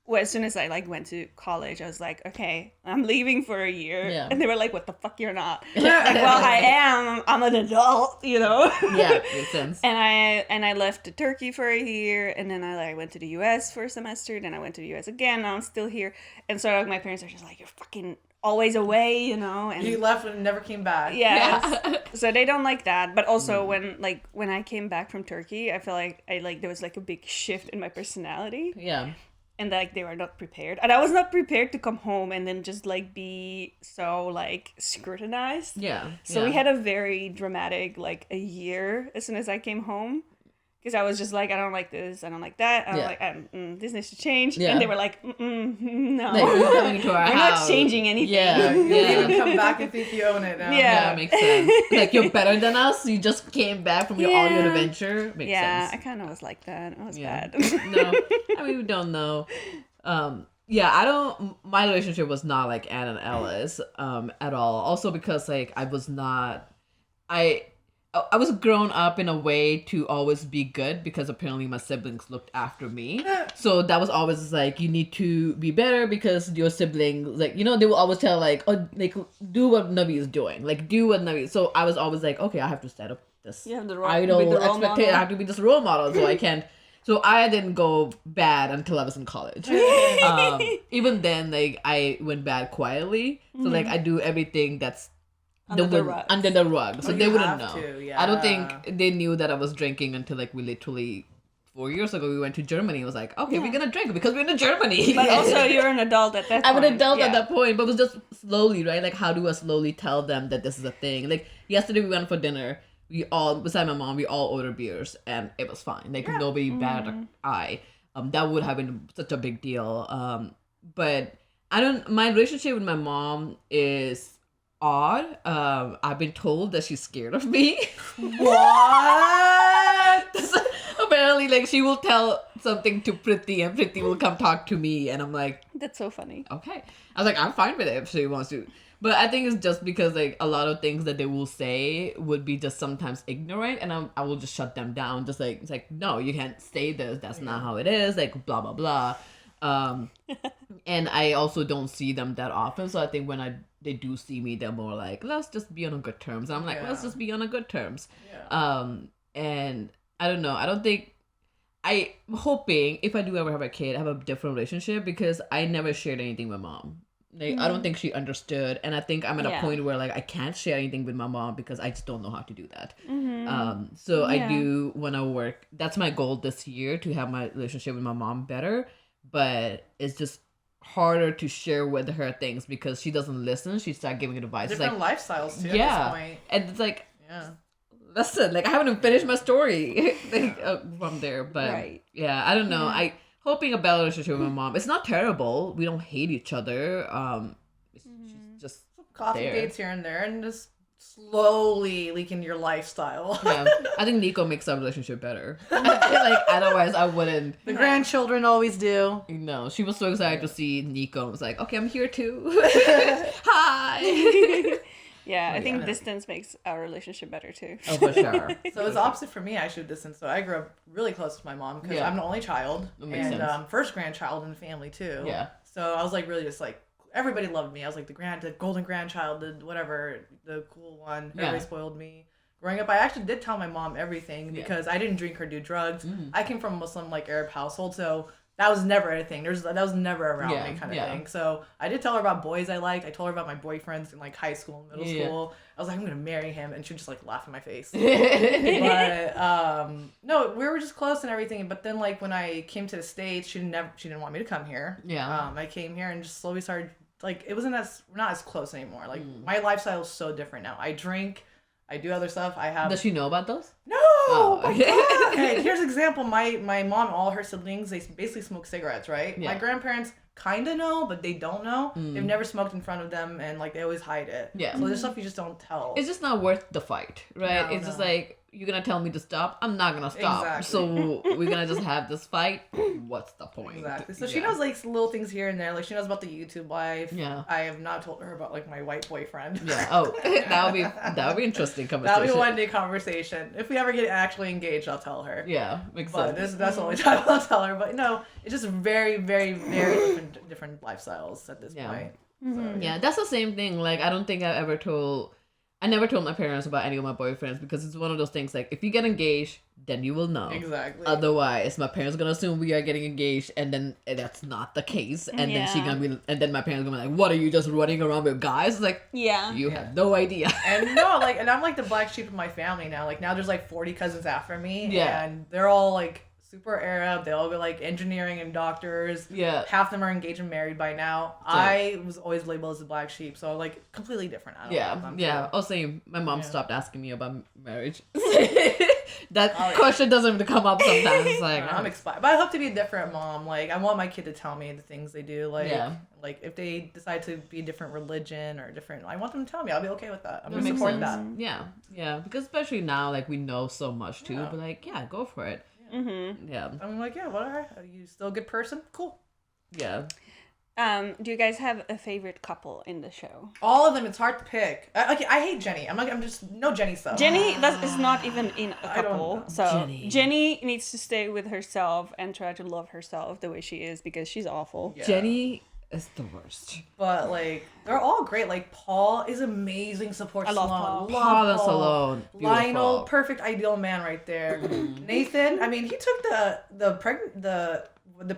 as soon as I went to college, I was like, okay, I'm leaving for a year. Yeah. And they were like, what the fuck, you're not? Well, I am. I'm an adult, Yeah, makes sense. And I left to Turkey for a year, and then I went to the US for a semester, then I went to the US again, now I'm still here. And so my parents are just like, you're fucking always away, and you left and never came back. Yeah. So they don't like that. But also when I came back from Turkey, I feel like there was like a big shift in my personality. Yeah. And they were not prepared. And I was not prepared to come home and then just be so scrutinized. Yeah. So we had a very dramatic a year as soon as I came home. Because I was just like, I don't like this, I don't like that, I don't like, this needs to change. Yeah. And they were like, no. Like, you're coming to our We're house. not changing anything. Yeah, You yeah. even come back and think you own it now. Yeah. Yeah, makes sense. Like, you're better than us. You just came back from your audio Yeah. adventure. Makes Yeah, I sense. kind of was like that. It was Yeah. bad. No, I mean, we don't know. Yeah, I don't. My relationship was not like Anne and Ella's at all. Also because like I was not. I was grown up in a way to always be good because apparently my siblings looked after me. So that was always like, you need to be better because your siblings, like, you know, they will always tell like, oh, like, do what Navi is doing. Like, do what Navi. So I was always like, okay, I have to set up this You have the idol be the role expectation. model. I have to be this role model. So I can't. So I didn't go bad until I was in college. Even then, like, I went bad quietly. So like, I do everything that's Under the rug. under the rug, so Oh, they you wouldn't have know. to, I don't yeah. think they knew that I was drinking until like we literally 4 years ago we went to Germany. It was like, okay, we're gonna drink because we're in Germany. But also, you're an adult at that point. I'm an adult Yeah. at that point, but it was just slowly, right? Like, how do I slowly tell them that this is a thing? Like yesterday we went for dinner. We all, beside my mom, we all ordered beers, and it was fine. Like nobody batted an eye. That would have been such a big deal. But I don't. My relationship with my mom is odd. I've been told that she's scared of me. What? Apparently, like, she will tell something to Priti and Priti will come talk to me, and I'm like, That's so funny. okay. I was like, I'm fine with it if she wants to. But I think it's just because like a lot of things that they will say would be just sometimes ignorant, and I will just shut them down. Just like, it's like, no, you can't say this. That's not how it is. Like, blah blah blah. And I also don't see them that often, so I think when they do see me, they're more like, let's just be on a good terms. I'm like, let's just be on a good terms. And I don't know. I don't think. I'm hoping if I do ever have a kid, I have a different relationship because I never shared anything with mom. Like, I don't think she understood, and I think I'm at a point where like I can't share anything with my mom because I just don't know how to do that. So I do want to work. That's my goal this year, to have my relationship with my mom better, but it's just harder to share with her things because she doesn't listen. She starts giving advice. Different like, lifestyles too. yeah, At this point. and it's like, Yeah. listen, like I haven't even finished my story like, from there, but Right. yeah, I don't know. I hoping a better relationship with my mom. It's not terrible. We don't hate each other. She's just Coffee there. dates here and there, and just slowly leaking your lifestyle. Yeah, I think Nico makes our relationship better. Like otherwise, I wouldn't. The grandchildren always do. No, she was so excited to see Nico. I was like, okay, I'm here too. Hi. Yeah, I think yeah. distance makes our relationship better too. Oh, for sure. So it was opposite for me, actually, distance. So I grew up really close with my mom because Yeah. I'm the only child That makes and sense. first grandchild in the family too. Yeah. So I was like really just like everybody loved me. I was like the golden grandchild, the whatever, the cool one. Everybody Yeah. spoiled me. Growing up, I actually did tell my mom everything because I didn't drink or do drugs. I came from a Muslim like Arab household, so that was never a thing. That was never around Yeah, me kind of yeah. thing. So I did tell her about boys I liked. I told her about my boyfriends in like high school and middle Yeah. school. I was like, I'm gonna marry him, and she would just like laugh in my face. But no, we were just close and everything. But then like when I came to the States, she didn't want me to come here. Yeah. I came here and just slowly started like we're not as close anymore. Like my lifestyle is so different now. I drink, I do other stuff. I have Does she know about those? no. Oh, My okay. God. Okay, here's an example. My mom, all her siblings, they basically smoke cigarettes, right? Yeah. My grandparents kind of know, but they don't know. They've never smoked in front of them, and like they always hide it. Yeah. So there's stuff you just don't tell. It's just not worth the fight, right? No, It's just no. like, you're gonna tell me to stop, I'm not gonna stop. Exactly. So we're gonna just have this fight. What's the point? Exactly. So she Yeah. knows like little things here and there. Like she knows about the YouTube life. Yeah. I have not told her about like my white boyfriend. Yeah. Oh, that would be interesting conversation. That'll be a one-day conversation. If we ever get actually engaged, I'll tell her. Yeah, makes But sense. that's the only time I'll tell her. But no, it's just very, very, very different lifestyles at this Yeah. point. Yeah, that's the same thing. Like, I don't think I never told my parents about any of my boyfriends because it's one of those things like, if you get engaged, then you will know. Exactly. Otherwise, my parents gonna assume we are getting engaged, and then that's not the case. And then then my parents gonna be like, "What are you just running around with guys?" It's like, Yeah. you have no idea. And no, like, and I'm like the black sheep of my family now. Like now, there's like 40 cousins after me. Yeah. And they're all like super Arab. They all go like engineering and doctors. Yeah. Half of them are engaged and married by now. I was always labeled as a black sheep, so like completely different. I don't know if Yeah, I'm yeah. sure. Oh, same. My mom stopped asking me about marriage. that question doesn't even come up sometimes. It's like, I'm excited, but I hope to be a different mom. Like, I want my kid to tell me the things they do. Like, like if they decide to be a different religion or different, I want them to tell me. I'll be okay with that. I'm gonna support that. Yeah, because especially now, like we know so much too. But like, go for it. Yeah. I'm like, whatever. Are you still a good person? Cool. Yeah. Do you guys have a favorite couple in the show? All of them. It's hard to pick. Okay, I hate Jenny. I'm just no Jenny stuff. Jenny is not even in a couple. So Jenny needs to stay with herself and try to love herself the way she is because she's awful. Yeah. Jenny is the worst. But like they're all great. Like Paul is amazing support. I love Paul. Paul is alone. Lionel, perfect ideal man right there. Nathan, I mean, he took the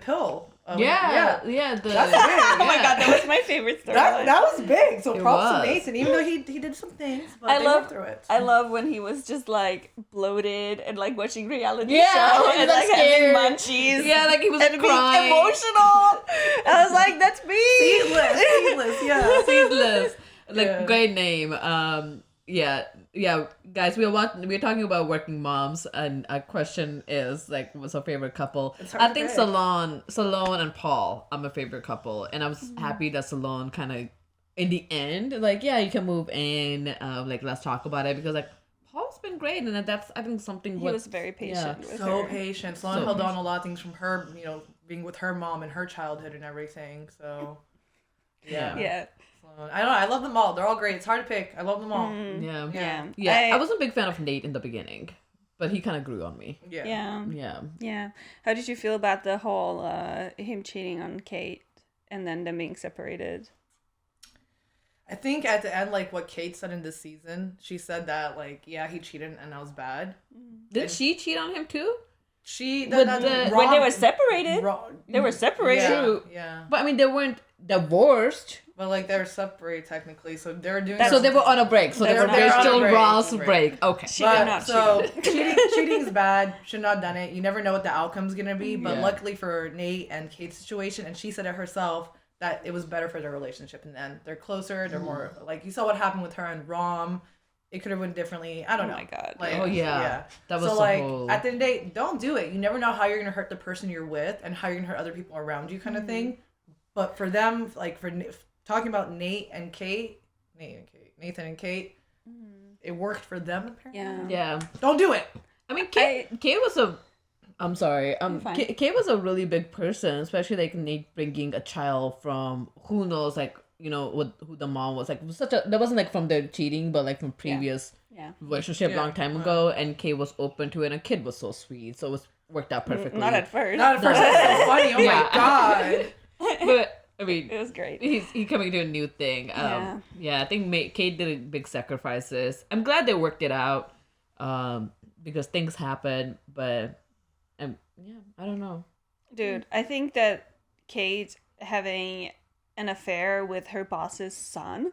pill. That's big. Oh my god, that was my favorite story. That was big. So props to Nathan, even though he did some things, but they went through it. I love when he was just like bloated and like watching reality show and like having munchies. Yeah, like he was and crying. being emotional. I was like, that's me. Seedless. Like great name. Guys, we're talking about working moms, and our question is like, what's our favorite couple? I think Salon and Paul are my favorite couple, and I was happy that Salon kind of in the end, like, you can move in, like let's talk about it, because like Paul's been great, and that's I think something. He was very patient. With so her. patient. Salon held on a lot of things from her, being with her mom and her childhood and everything. So yeah. I don't know. I love them all. They're all great. It's hard to pick. I love them all. I was a big fan of Nate in the beginning, but he kind of grew on me. Yeah. How did you feel about the whole him cheating on Kate and then them being separated? I think at the end, like what Kate said in this season, she said that like, he cheated and that was bad. Did she cheat on him too? When they were separated. They were separated. Yeah. But I mean, they weren't divorced. But like they're separated technically, so they're doing. So they were on a break. So they're still Ross break. Okay. She did not cheating's bad. Should not have done it. You never know what the outcome's gonna be. But luckily for Nate and Kate's situation, and she said it herself, that it was better for their relationship in the end. They're closer. They're more like, you saw what happened with her and Rom. It could have went differently. I don't know. Oh my god. Like, That was so like at the end of the day, don't do it. You never know how you're gonna hurt the person you're with and how you're gonna hurt other people around you, kind of thing. But for them, like talking about Nathan and Kate, it worked for them apparently. Yeah. Don't do it. I mean, Kate was a. I'm sorry. Kate was a really big person, especially like Nate bringing a child from who knows, like, who the mom was, like, that wasn't like from their cheating, but like from previous relationship long time ago, and Kate was open to it, and a kid was so sweet, so it was worked out perfectly. Not at first. That's so funny. Oh my god. But I mean, it was great. He's coming to a new thing. I think Kate did big sacrifices. I'm glad they worked it out, because things happen. But I don't know, dude. I think that Kate having an affair with her boss's son,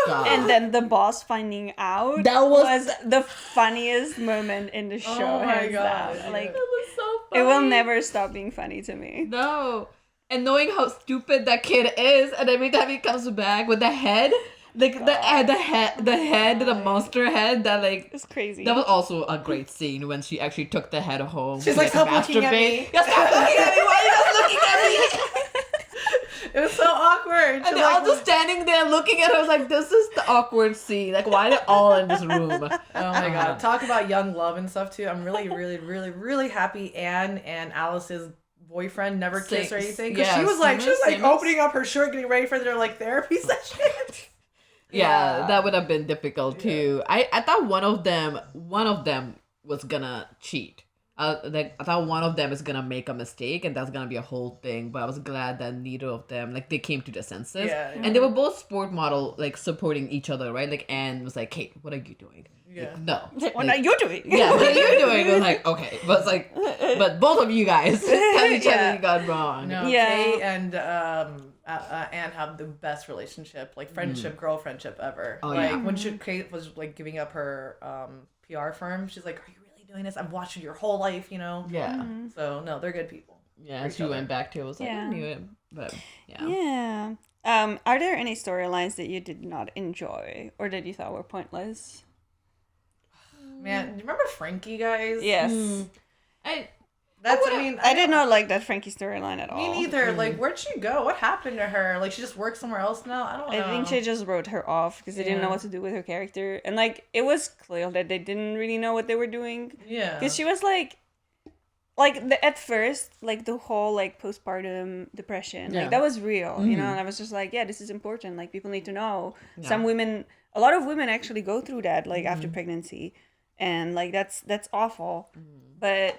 and then the boss finding out, that was the funniest moment in the show. Oh my god! Like, that was so funny. It will never stop being funny to me. No. And knowing how stupid that kid is, and every time he comes back with the head, like the monster head, that like, it's crazy. That was also a great scene when she actually took the head home. She's like, stop looking at me. Stop looking at me. Why are you guys looking at me? It was so awkward. And they're all just standing there looking at her. I was like, this is the awkward scene. Like, why are they all in this room? Oh my god. Talk about young love and stuff too. I'm really, really, really, really happy Anne and Alice's boyfriend never kissed or anything, because she was like opening up her shirt, getting ready for their like therapy session. That would have been difficult too. I thought one of them was gonna cheat. I thought one of them is gonna make a mistake, and that's gonna be a whole thing. But I was glad that neither of them, like, they came to their senses, and they were both sport model, like, supporting each other, right? Like, Anne was like, "Kate, what are you doing?" Yeah. Like, no. What are you doing? Yeah, what are you doing? I was like, okay, but it's like, but both of you guys tell each other you got wrong. No, Kate and Anne have the best relationship, like girl friendship ever. When Kate was like giving up her PR firm, she's like, "Are you really doing this? I've watched you your whole life, Yeah. So no, they're good people. Yeah, she went back to it. I was like, I knew it, but yeah. Are there any storylines that you did not enjoy or that you thought were pointless? Man, you remember Frankie, guys? Yes. I did not like that Frankie storyline at all. Me neither. Like, where'd she go? What happened to her? Like, she just works somewhere else now? I don't know. I think she just wrote her off because they didn't know what to do with her character. And, like, it was clear that they didn't really know what they were doing. Yeah. Because she was, at first, like, the whole, like, postpartum depression, like, that was real, you know? And I was just like, yeah, this is important. Like, people need to know. Yeah. A lot of women actually go through that, like, after pregnancy. And, like, that's awful. But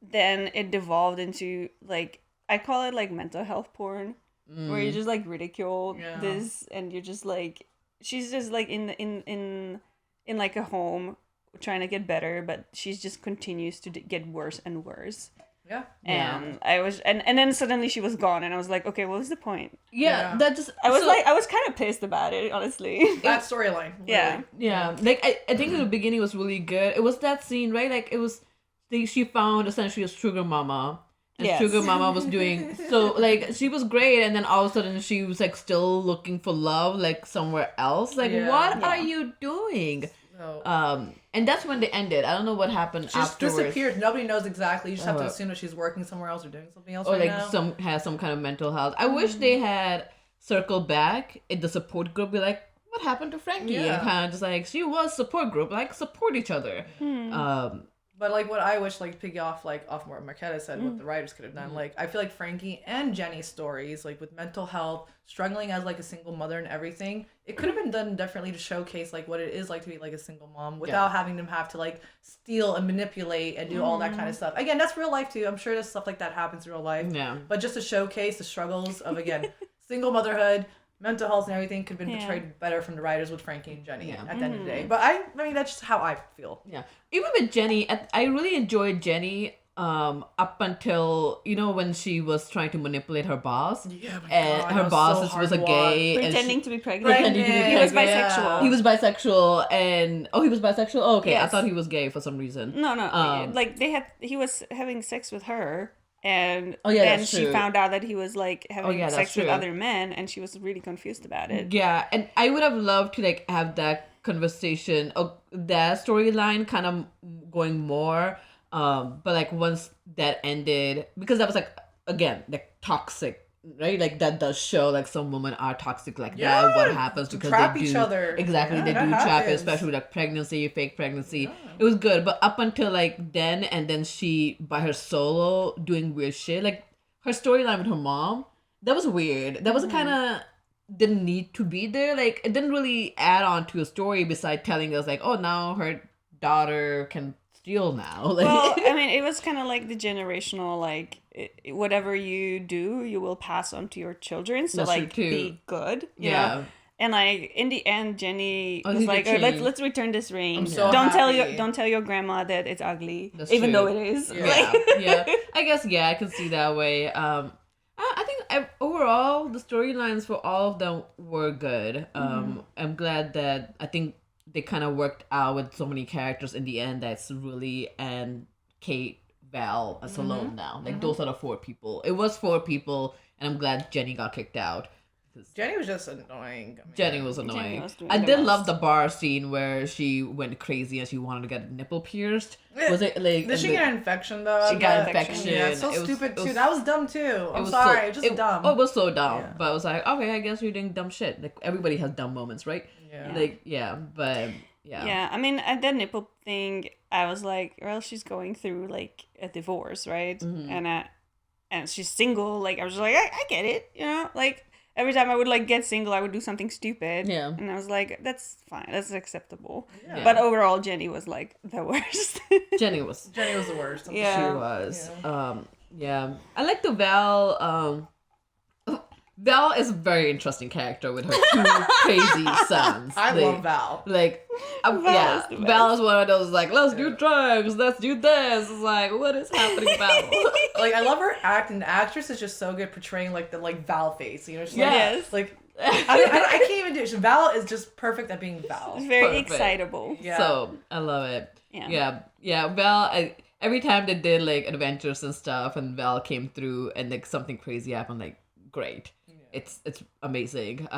then it devolved into, like, I call it, like, mental health porn, where you just, like, ridicule this, and you're just, like, she's just, like, in like, a home trying to get better, but she just continues to get worse and worse. Yeah. And I was, and then suddenly she was gone, and I was like, okay, what was the point? Yeah. That just... I was kind of pissed about it, honestly. That storyline. Really. Yeah. Like, I think in the beginning was really good. It was that scene, right? Like, it was... She found essentially a sugar mama, and sugar mama was doing so, like, she was great, and then all of a sudden she was like still looking for love like somewhere else. Like, what are you doing? And that's when they ended. I don't know what happened afterwards. She disappeared. Nobody knows exactly. You just have to assume that she's working somewhere else or doing something else, or like now. has some kind of mental health. I wish they had circled back in the support group, be like, what happened to Frankie? And kind of just like, she was support group, like, support each other. But, like, what I wish, like, piggy off what Marquetta said, what the writers could have done. Like, I feel like Frankie and Jenny's stories, like, with mental health, struggling as, like, a single mother and everything, it could have been done differently to showcase, like, what it is like to be, like, a single mom without having them have to, like, steal and manipulate and do all that kind of stuff. Again, that's real life, too. I'm sure there's stuff like that happens in real life. Yeah. But just to showcase the struggles of, again, single motherhood, mental health and everything could have been portrayed better from the writers with Frankie and Jenny at the end of the day. But I mean, that's just how I feel. Yeah. Even with Jenny, I really enjoyed Jenny up until, you know, when she was trying to manipulate her boss. Yeah, and her boss was a gay. Pretending to be pregnant. He was bisexual. He was bisexual, and... Oh, he was bisexual? Oh, okay. Yes. I thought he was gay for some reason. No. Like, he was having sex with her. And then then she found out that he was, like, having sex with other men, and she was really confused about it. Yeah, and I would have loved to, like, have that conversation, that storyline kind of going more. But, like, once that ended, because that was, like, again, like, toxic, right? Like, that does show, like, some women are toxic like that. What happens because trap they do each other. Exactly, they do trap it, especially with, like, pregnancy, fake pregnancy. It was good, but up until, like, then, and then she by her solo doing weird shit, like, her storyline with her mom, that was weird. That was kind of didn't need to be there. Like, it didn't really add on to a story besides telling us, like, oh, now her daughter can steal now. Like, well, I mean, it was kind of like the generational, like, whatever you do, you will pass on to your children. So, like, be good. You know? And, like, in the end, Jenny was like, let's return this ring. Don't tell your grandma that it's ugly, even though it is. Yeah. I guess I can see that way. I think overall the storylines for all of them were good. I'm glad that I think they kind of worked out with so many characters in the end. That's really and Kate, Val as alone now. Like, those are the 4 people. It was 4 people, and I'm glad Jenny got kicked out. Jenny was just annoying. Jenny was annoying. I did love the bar scene where she went crazy and she wanted to get a nipple pierced. Was it like? Did she get an infection though? She got infection. Yeah, so stupid too. That was dumb too. I'm sorry, it was just dumb. It was so dumb. Yeah. But I was like, okay, I guess you're doing dumb shit. Like, everybody has dumb moments, right? Yeah. Like, but yeah. Yeah, I mean, at that nipple thing, I was like, well, she's going through, like, a divorce, right? And she's single. Like, I was like, I get it, you know, like. Every time I would, like, get single, I would do something stupid. Yeah. And I was like, that's fine. That's acceptable. Yeah. But overall, Jenny was, like, the worst. Jenny was the worst. Yeah. She was. Yeah. I like the Val. Val is a very interesting character with her 2 crazy sons. I love Val. Like, Val is one of those, like, let's do drugs, let's do this. It's like, what is happening, Val? Like, I love her acting. The actress is just so good portraying, like, the, like, Val face. You know, she's like, I can't even do it. Val is just perfect at being Val. Very excitable. Yeah. So, I love it. Yeah. Val, every time they did, like, adventures and stuff, and Val came through, and, like, something crazy happened, like, great. It's amazing.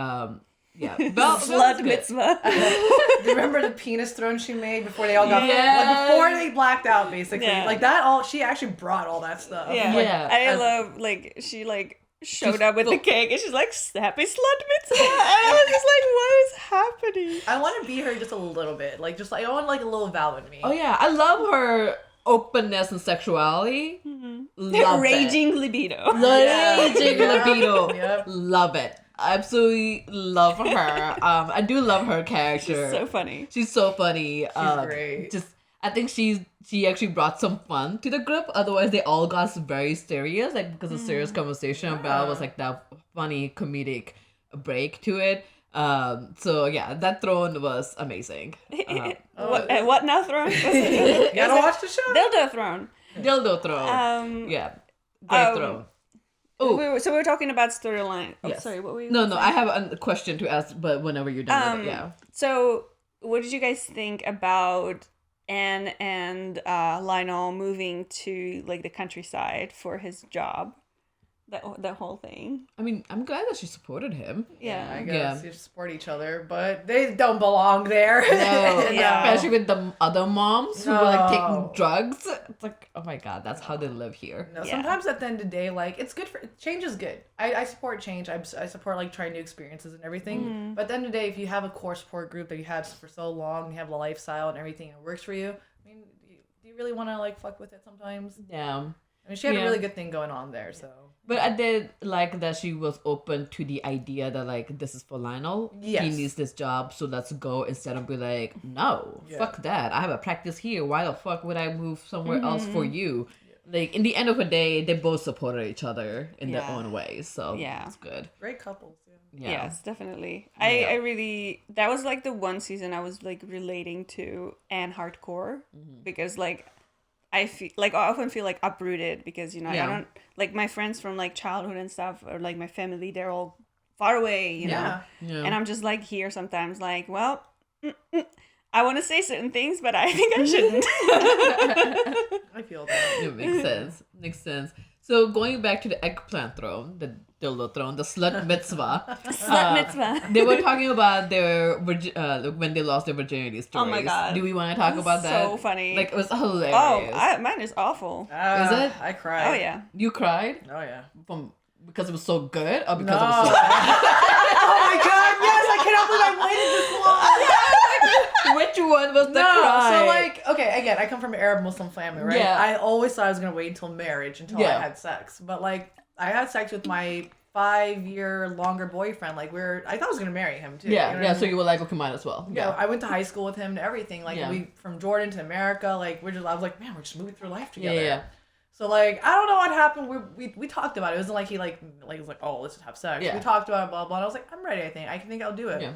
Yeah. Slut mitzvah. Do you remember the penis throne she made before they all got like before they blacked out basically? Yeah. Like that all she actually brought all that stuff. Yeah. Like, Yeah. I love, like, she, like, showed up with the cake and she's like, happy slut mitzvah. And I was just like, what is happening? I want to be her just a little bit. Like just like I want like a little Val in me. Oh yeah, I love her openness and sexuality. Love Raging libido. Raging libido. Yep. Love it. Absolutely love her. I do love her character. So funny. She's so funny. She's great. Just I think she actually brought some fun to the group. Otherwise, they all got very serious. Like because the serious conversation about was like that funny comedic break to it. So yeah, that throne was amazing. What now, throne? You gotta watch the show. Dildo throne. Dildo throne. Yeah, great throne. Oh, So we were talking about storyline. Oh, yes. sorry, what were you No, saying? I have a question to ask, but whenever you're done with it, yeah. So, what did you guys think about Anne and Lionel moving to like the countryside for his job? That whole thing. I mean, I'm glad that she supported him. Yeah. I guess you support each other, but they don't belong there. No, Yeah. especially with the other moms who were like taking drugs. It's like, oh my god, that's how they live here. No, Yeah. sometimes at the end of the day, like it's good for change is good. I support change. I support like trying new experiences and everything. But at the end of the day, if you have a core support group that you had for so long, you have a lifestyle and everything that works for you. I mean, do you really want to like fuck with it sometimes? Yeah. I mean, she had a really good thing going on there, so. But I did like that she was open to the idea that like this is for Lionel. Yes. He needs this job, so let's go instead of be like, no, fuck that. I have a practice here. Why the fuck would I move somewhere else for you? Like in the end of the day, they both supported each other in their own ways. So it's good. Great couples. Yeah. Yeah. Yes, definitely. I really, that was like the one season I was like relating to Anne hardcore because like I feel like I often feel like uprooted because I don't like my friends from like childhood and stuff or like my family, they're all far away, you know, and I'm just like here sometimes like, well, I want to say certain things, but I think I shouldn't. I feel that. It makes sense. Makes sense. So going back to the eggplant throne, the dildo throne, the slut mitzvah. Slut mitzvah. They were talking about their when they lost their virginity stories. Oh my God. Do we want to talk about that? So funny. Like it was hilarious. Oh, mine is awful. Is it? I cried. Oh yeah. You cried Oh yeah. because it was so good, or because No. it was so Oh my god, yes, I cannot believe I waited this long. Which one was the No, cry? so like, okay, again, I come from an Arab Muslim family, right? Yeah. I always thought I was gonna wait until marriage until I had sex. But like, I had sex with my 5-year longer boyfriend. Like I thought I was gonna marry him too. yeah, you know what yeah. I So mean? you were like, okay, might as well. Yeah, I went to high school with him and everything. Like Yeah. from Jordan to America, like I was like, man, we're just moving through life Yeah, together. yeah. So like, I don't know what happened. We talked about it. It wasn't like he like was like, oh, let's just have sex. Yeah. We talked about it, blah blah. And I was like, I'm ready. I think I'll do it. Yeah.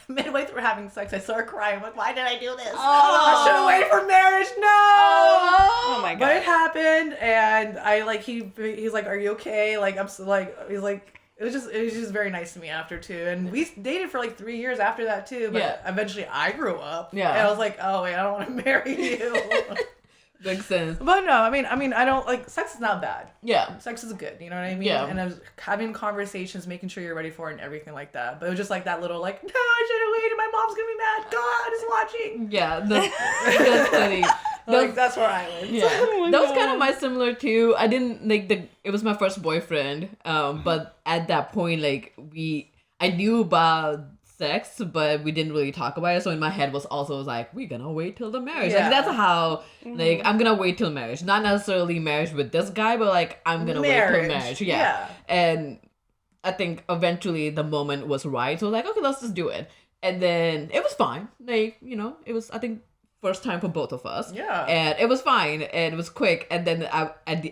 Midway through having sex, I started crying. I'm like, why did I do this? Oh. I should have waited for marriage. No. Oh my But it god. happened, and I like he's like, are you okay? Like I'm so, like he's like. It was just very nice to me after too, and we dated for like 3 years after that too. But eventually, I grew up. Yeah. And I was like, oh wait, I don't want to marry you. Makes sense. But no, I mean, I don't like sex is not bad. Yeah. Sex is good, you know what I mean? Yeah. And I was having conversations, making sure you're ready for it and everything like that. But it was just like that little like, no, I should have waited. My mom's gonna be mad. God is watching. Yeah. That's funny. Like that's where I went. Yeah, that was kind of my similar too. I didn't like it was my first boyfriend. But at that point, like I knew about sex, but we didn't really talk about it. So in my head was like, we're gonna wait till the marriage. Yeah. Like that's how like I'm gonna wait till marriage. Not necessarily marriage with this guy, but like I'm gonna wait till marriage. Yeah. And I think eventually the moment was right. So like, okay, let's just do it. And then it was fine. Like, it was, I think, first time for both of us. Yeah. And it was fine and it was quick. And then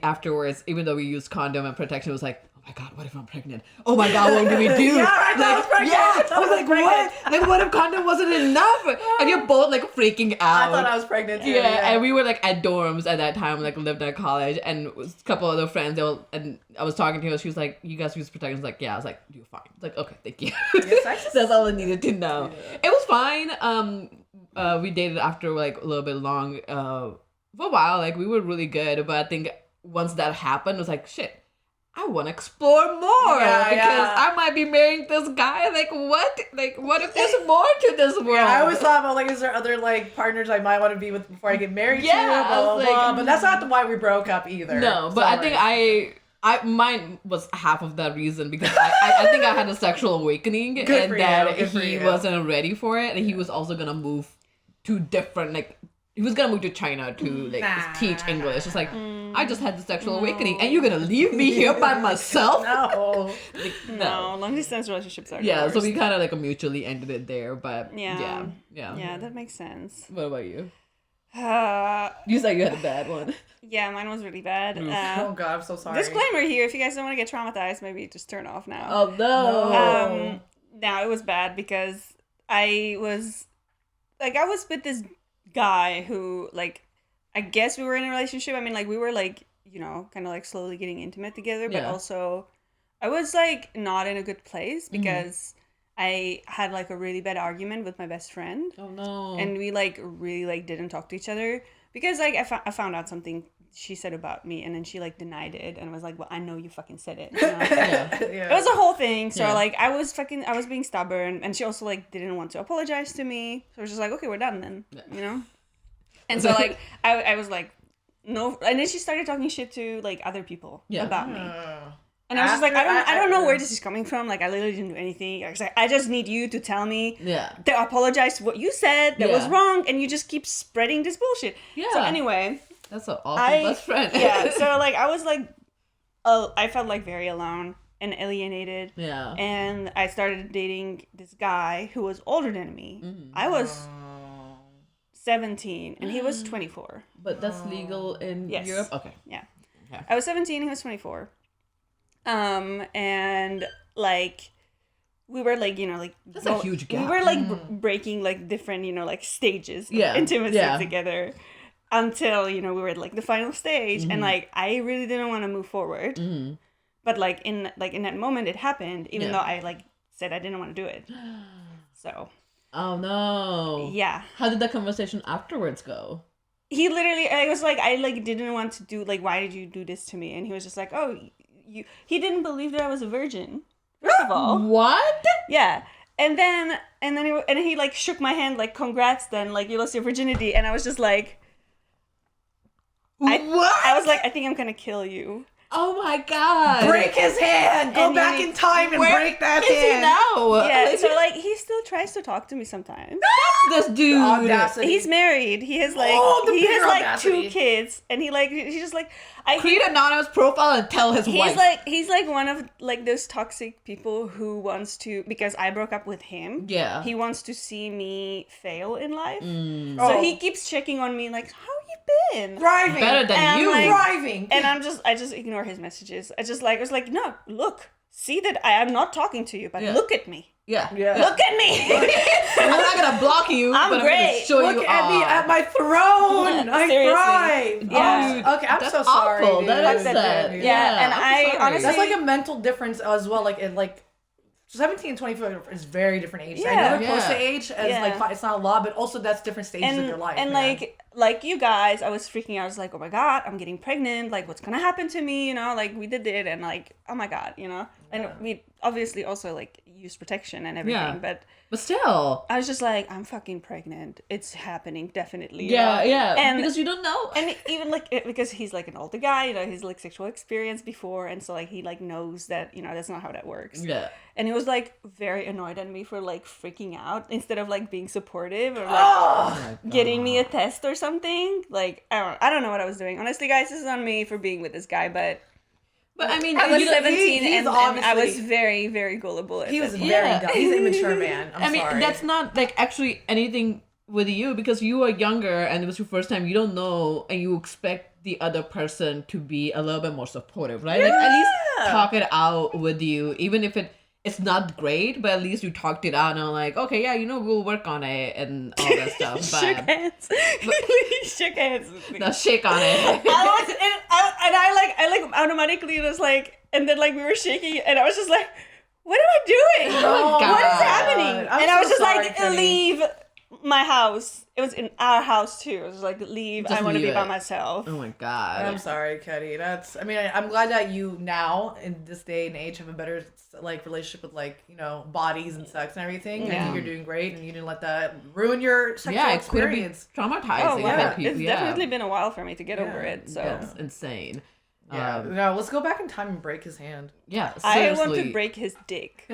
afterwards, even though we used condom and protection, it was like, oh my God, what if I'm pregnant? Oh my God, what do we do? Yeah, I thought I was pregnant. Yeah, I was like, what? Like, what if condom wasn't enough? And you're both like freaking out. I thought I was pregnant too. Yeah, and we were like at dorms at that time, like lived at college, and a couple other friends. And I was talking to her. She was like, "You guys use protection?" I was like, "Yeah." I was like, "You're fine." I was like, "Okay, thank you." That's all I needed to know. Yeah. It was fine. We dated after like a little bit long, for a while. Like we were really good, but I think once that happened, it was like, shit. I want to explore more because yeah. I might be marrying this guy. Like, what? Like, what if there's more to this world? Yeah, I always thought about, like, is there other, like, partners I might want to be with before I get married Yeah, to? I Blah, was blah, blah. like, But that's not why we broke up either. No, but I think mine was half of that reason because I think I had a sexual awakening Good and for that you, good for he you. wasn't ready for it, and he was also gonna move to different, like, he was gonna move to China to like teach English. It's like I just had the sexual awakening, and you're gonna leave me here by myself? No. Like, No, long distance relationships are the Yeah, so worst. we kind of like mutually ended it there, but Yeah. yeah. That makes sense. What about you? Uh, You said you had a bad one. yeah, mine was really bad. Oh, God, I'm so sorry. Disclaimer here, if you guys don't want to get traumatized, maybe just turn off now. Oh no. No, it was bad because I was with this guy who, like, I guess we were in a relationship. I mean, like, we were, like, you know, kind of, like, slowly getting intimate together, but Yeah. also I was, like, not in a good place because I had, like, a really bad argument with my best friend. Oh no. And we, like, really, like, didn't talk to each other because, like, I found out something she said about me, and then she, like, denied it and was like, well, I know you fucking said it, you know? yeah. It was a whole thing. So, Yeah. like, I was being stubborn, and she also, like, didn't want to apologize to me. So I was just like, okay, we're done then, you know? And so, like, I was like, no. And then she started talking shit to, like, other people about me. And I was just like, I don't know where this is coming from. Like, I literally didn't do anything. I was like, I just need you to tell me to apologize for what you said that was wrong, and you just keep spreading this bullshit. Yeah. So anyway, That's an awesome best friend. yeah. So, like, I was like, I felt like very alone and alienated. Yeah. And I started dating this guy who was older than me. I was 17 and he was 24. But that's legal in Yes. Europe? Okay. Yeah. Okay. I was 17, he was 24. And, like, we were, like, you know, like... That's a huge gap. We were, like, breaking, like, different, you know, like, stages of Yeah. intimacy Yeah. together. Until, you know, we were at, like, the final stage. And, like, I really didn't want to move forward. But, like, in that moment, it happened. Even though I, like, said I didn't want to do it. So... Oh no. Yeah. How did that conversation afterwards go? He literally, I was like, I like didn't want to do, like, why did you do this to me? And he was just like, oh, he didn't believe that I was a virgin. First of all. What? Yeah. And then he like shook my hand, like, congrats then, like, you lost your virginity. And I was just like, What? I was like, I think I'm gonna kill you. Oh my god. Break his hand! Go And back you- in time and break that Is he hand! now? Yeah, so, like, he still tries to talk to me sometimes. This dude. Audacity. He's married. He has, like, the he has, bigger like, audacity. 2 kids. And he's just like, Create an anonymous profile and tell his wife. He's like one of, like, those toxic people who wants to, because I broke up with him. Yeah. He wants to see me fail in life. So he keeps checking on me, like, how you been? Thriving! Better than And, you. like, Thriving! And I just ignore his messages. I was like, no, look, see that I am not talking to you, but Yeah. look at me. Yeah. Look at me. I'm not gonna block you, I'm but I'm great. gonna show Look you at me off. at my throne! I Seriously. thrive! Yeah. Dude, Okay, I'm that's so sorry. awful. Dude. That is Fuck that sad. dude. Yeah, and I'm I sorry. honestly- That's like a mental difference as well. Like, it, like 17 and 24 is very different ages. I Yeah. know they're close to Yeah. age, as Yeah. like it's not a lot, but also that's different stages of your life. And man. like you guys, I was freaking out. I was like, oh my god, I'm getting pregnant. Like, what's gonna happen to me? You know, like, we did it, and like, oh my god, you know. And we obviously also, like, used protection and everything, Yeah. but still. I was just like, I'm fucking pregnant. It's happening, definitely. you Yeah, know? yeah. And because you don't know. and even like because he's like an older guy, you know, he's like sexual experience before, and so like he like knows that, you know, that's not how that works. Yeah. And he was like very annoyed at me for like freaking out instead of like being supportive or like getting me a test or something. Like, I don't know what I was doing. Honestly, guys, this is on me for being with this guy, but But I mean, I was you don't- 17 he's and I was obviously- very, very gullible. he was that very Yeah. dumb. He's an immature man. I'm I mean, sorry. that's not like actually anything with you because you are younger and it was your first time. You don't know, and you expect the other person to be a little bit more supportive, right? Like at least talk it out with you, even if it's not great, but at least you talked it out and I'm like, okay, yeah, you know, we'll work on it and all that stuff. shook But hands. He shook hands with me. now shake on it. I like automatically was like, and then like we were shaking, and I was just like, what am I doing? Oh my What is God. happening? I'm and I was so just sorry, like, Penny. leave. my house. It was in our house too. It was like, leave. Just I want to leave be by it. myself. Oh my god. I'm sorry, Cuddy. I mean, I'm glad that you now in this day and age have a better like relationship with like, you know, bodies and sex and everything. I think you're doing great, and you didn't let that ruin your sexual it could be experience. traumatizing. Oh, for wow. people. It's definitely been a while for me to get over it. So That's insane. Yeah. No, let's go back in time and break his hand. Yeah, I want seriously. to break his dick.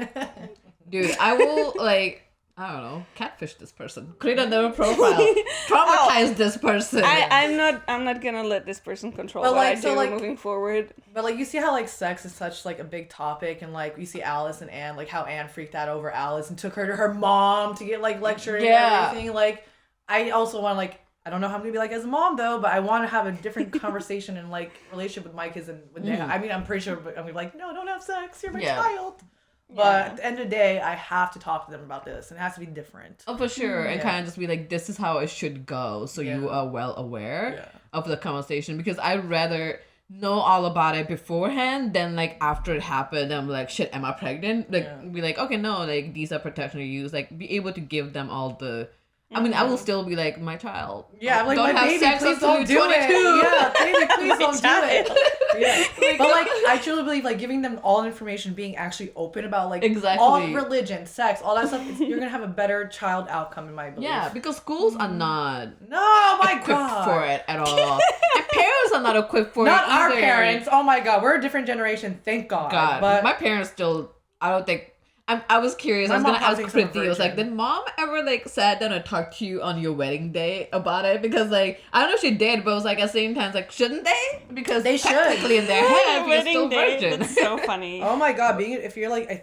Dude, I will, like, I don't know, catfish this person. Create another profile. Traumatize this person. I'm not gonna let this person control But, what like, I so, do like- moving forward. But like you see how like sex is such like a big topic, and like you see Alice and Anne, like how Anne freaked out over Alice and took her to her mom to get like lecturing and everything. Like I also want like, I don't know how I'm gonna be like as a mom though, but I want to have a different conversation and like relationship with my kids and with them. I mean, I'm pretty sure I'm gonna be like, no, don't have sex. You're my child. But at the end of the day, I have to talk to them about this, and it has to be different. Oh, for sure. And kind of just be like, this is how it should go. So you are well aware of the conversation. Because I'd rather know all about it beforehand than like after it happened. I'm like, shit, am I pregnant? Like, be like, okay, no, like these are protection use. Like, be able to give them all the. I mean, I will still be like, my child. Yeah, I'm like, don't my have baby, sex please until don't do you're 22. it. Yeah, baby, please don't do child. it. Yeah. But like, I truly believe like giving them all information, being actually open about like all religion, sex, all that stuff, you're gonna have a better child outcome in my belief. Yeah, because schools are not No, my equipped God. for it at all. And parents are not equipped for Not it our either. parents. Oh my God, we're a different generation. Thank God. God, But my parents still. I don't think. I was curious. I was My gonna mom ask thinks I'm a Kriti. I was like, virgin. did mom ever like sat down and talk to you on your wedding day about it? Because like I don't know if she did, but it was like at the same time, it's like shouldn't they? Because They should. technically in their head, you're still Wedding day. virgin. That's so funny. oh my God, being if you're like I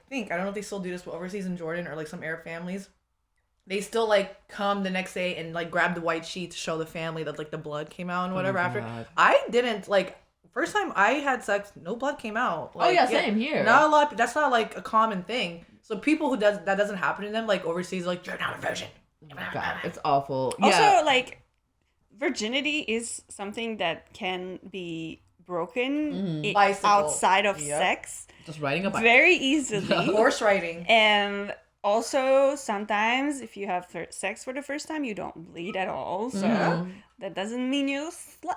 think I don't know if they still do this, but overseas in Jordan or like some Arab families, they still like come the next day and like grab the white sheet to show the family that like the blood came out and whatever after. God. I didn't like. First time I had sex, no blood came out. Like, same here. Not a lot. That's not like a common thing. So people who that doesn't happen to them, like overseas, like you're not a virgin. God, it's awful. Also, Yeah, like, virginity is something that can be broken Bicycle. outside of Yep. sex just riding a bike. very easily. Horse riding. And also, sometimes if you have sex for the first time, you don't bleed at all. So that doesn't mean you're a slut.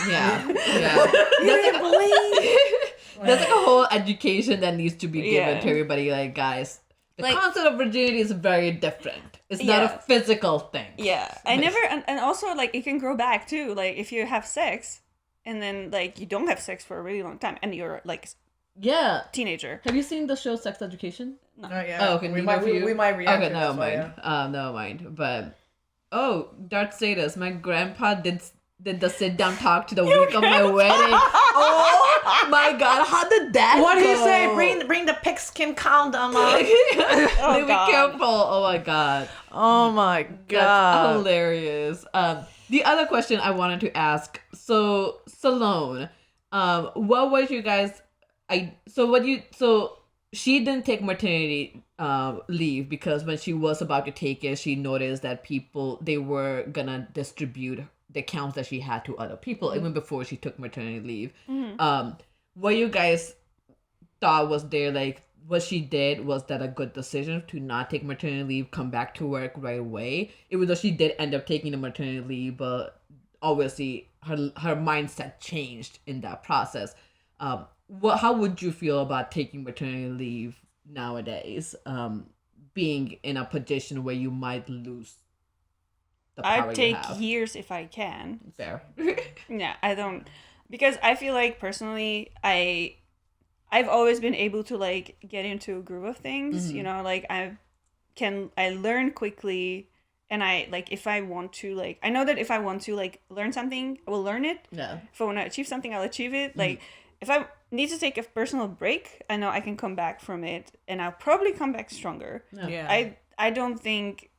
Yeah, yeah. There's like a whole education that needs to be given to everybody. Like, guys, the Like- concept of virginity is very different. It's not a Yeah. physical thing. Yeah. I never, and also, like, it can grow back too. Like, if you have sex and then, like, you don't have sex for a really long time and you're, like, Yeah. teenager. Have you seen the show Sex Education? No, yeah. Oh, okay. We might react. Okay, to never this, mind. Never mind. But Darth Sadus, my grandpa did the sit down talk to the week of my wedding. Oh my God, how did that What go? did he say? Bring the pigskin condom on. Oh, Be God. careful. Oh my God. Oh my That's hilarious. The other question I wanted to ask. So Salone, what was you guys? So she didn't take maternity leave because when she was about to take it, she noticed that they were gonna distribute the accounts that she had to other people even before she took maternity leave. What you guys thought was there like what she did, was that a good decision to not take maternity leave, come back to work right away, even though she did end up taking the maternity leave, but obviously her mindset changed in that process. How would you feel about taking maternity leave nowadays, being in a position where you might lose the power I'd you take have? years if I can. Fair. Yeah, I don't, because I feel like personally, I've always been able to like get into a groove of things. You know, like I learn quickly, and I like if I want to like I know that if I want to like learn something, I will learn it. Yeah. If I want to achieve something, I'll achieve it. Like if I need to take a personal break, I know I can come back from it, and I'll probably come back stronger. Yeah. I don't think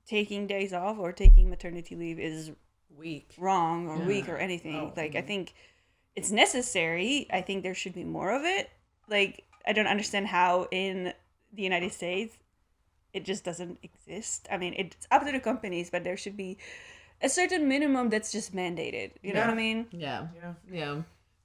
taking days off or taking maternity leave is Weak. wrong or weak or anything. Like I think it's necessary. I think there should be more of it. Like I don't understand how in the United States it just doesn't exist. I mean, it's up to the companies, but there should be a certain minimum that's just mandated. You know what I mean? Yeah.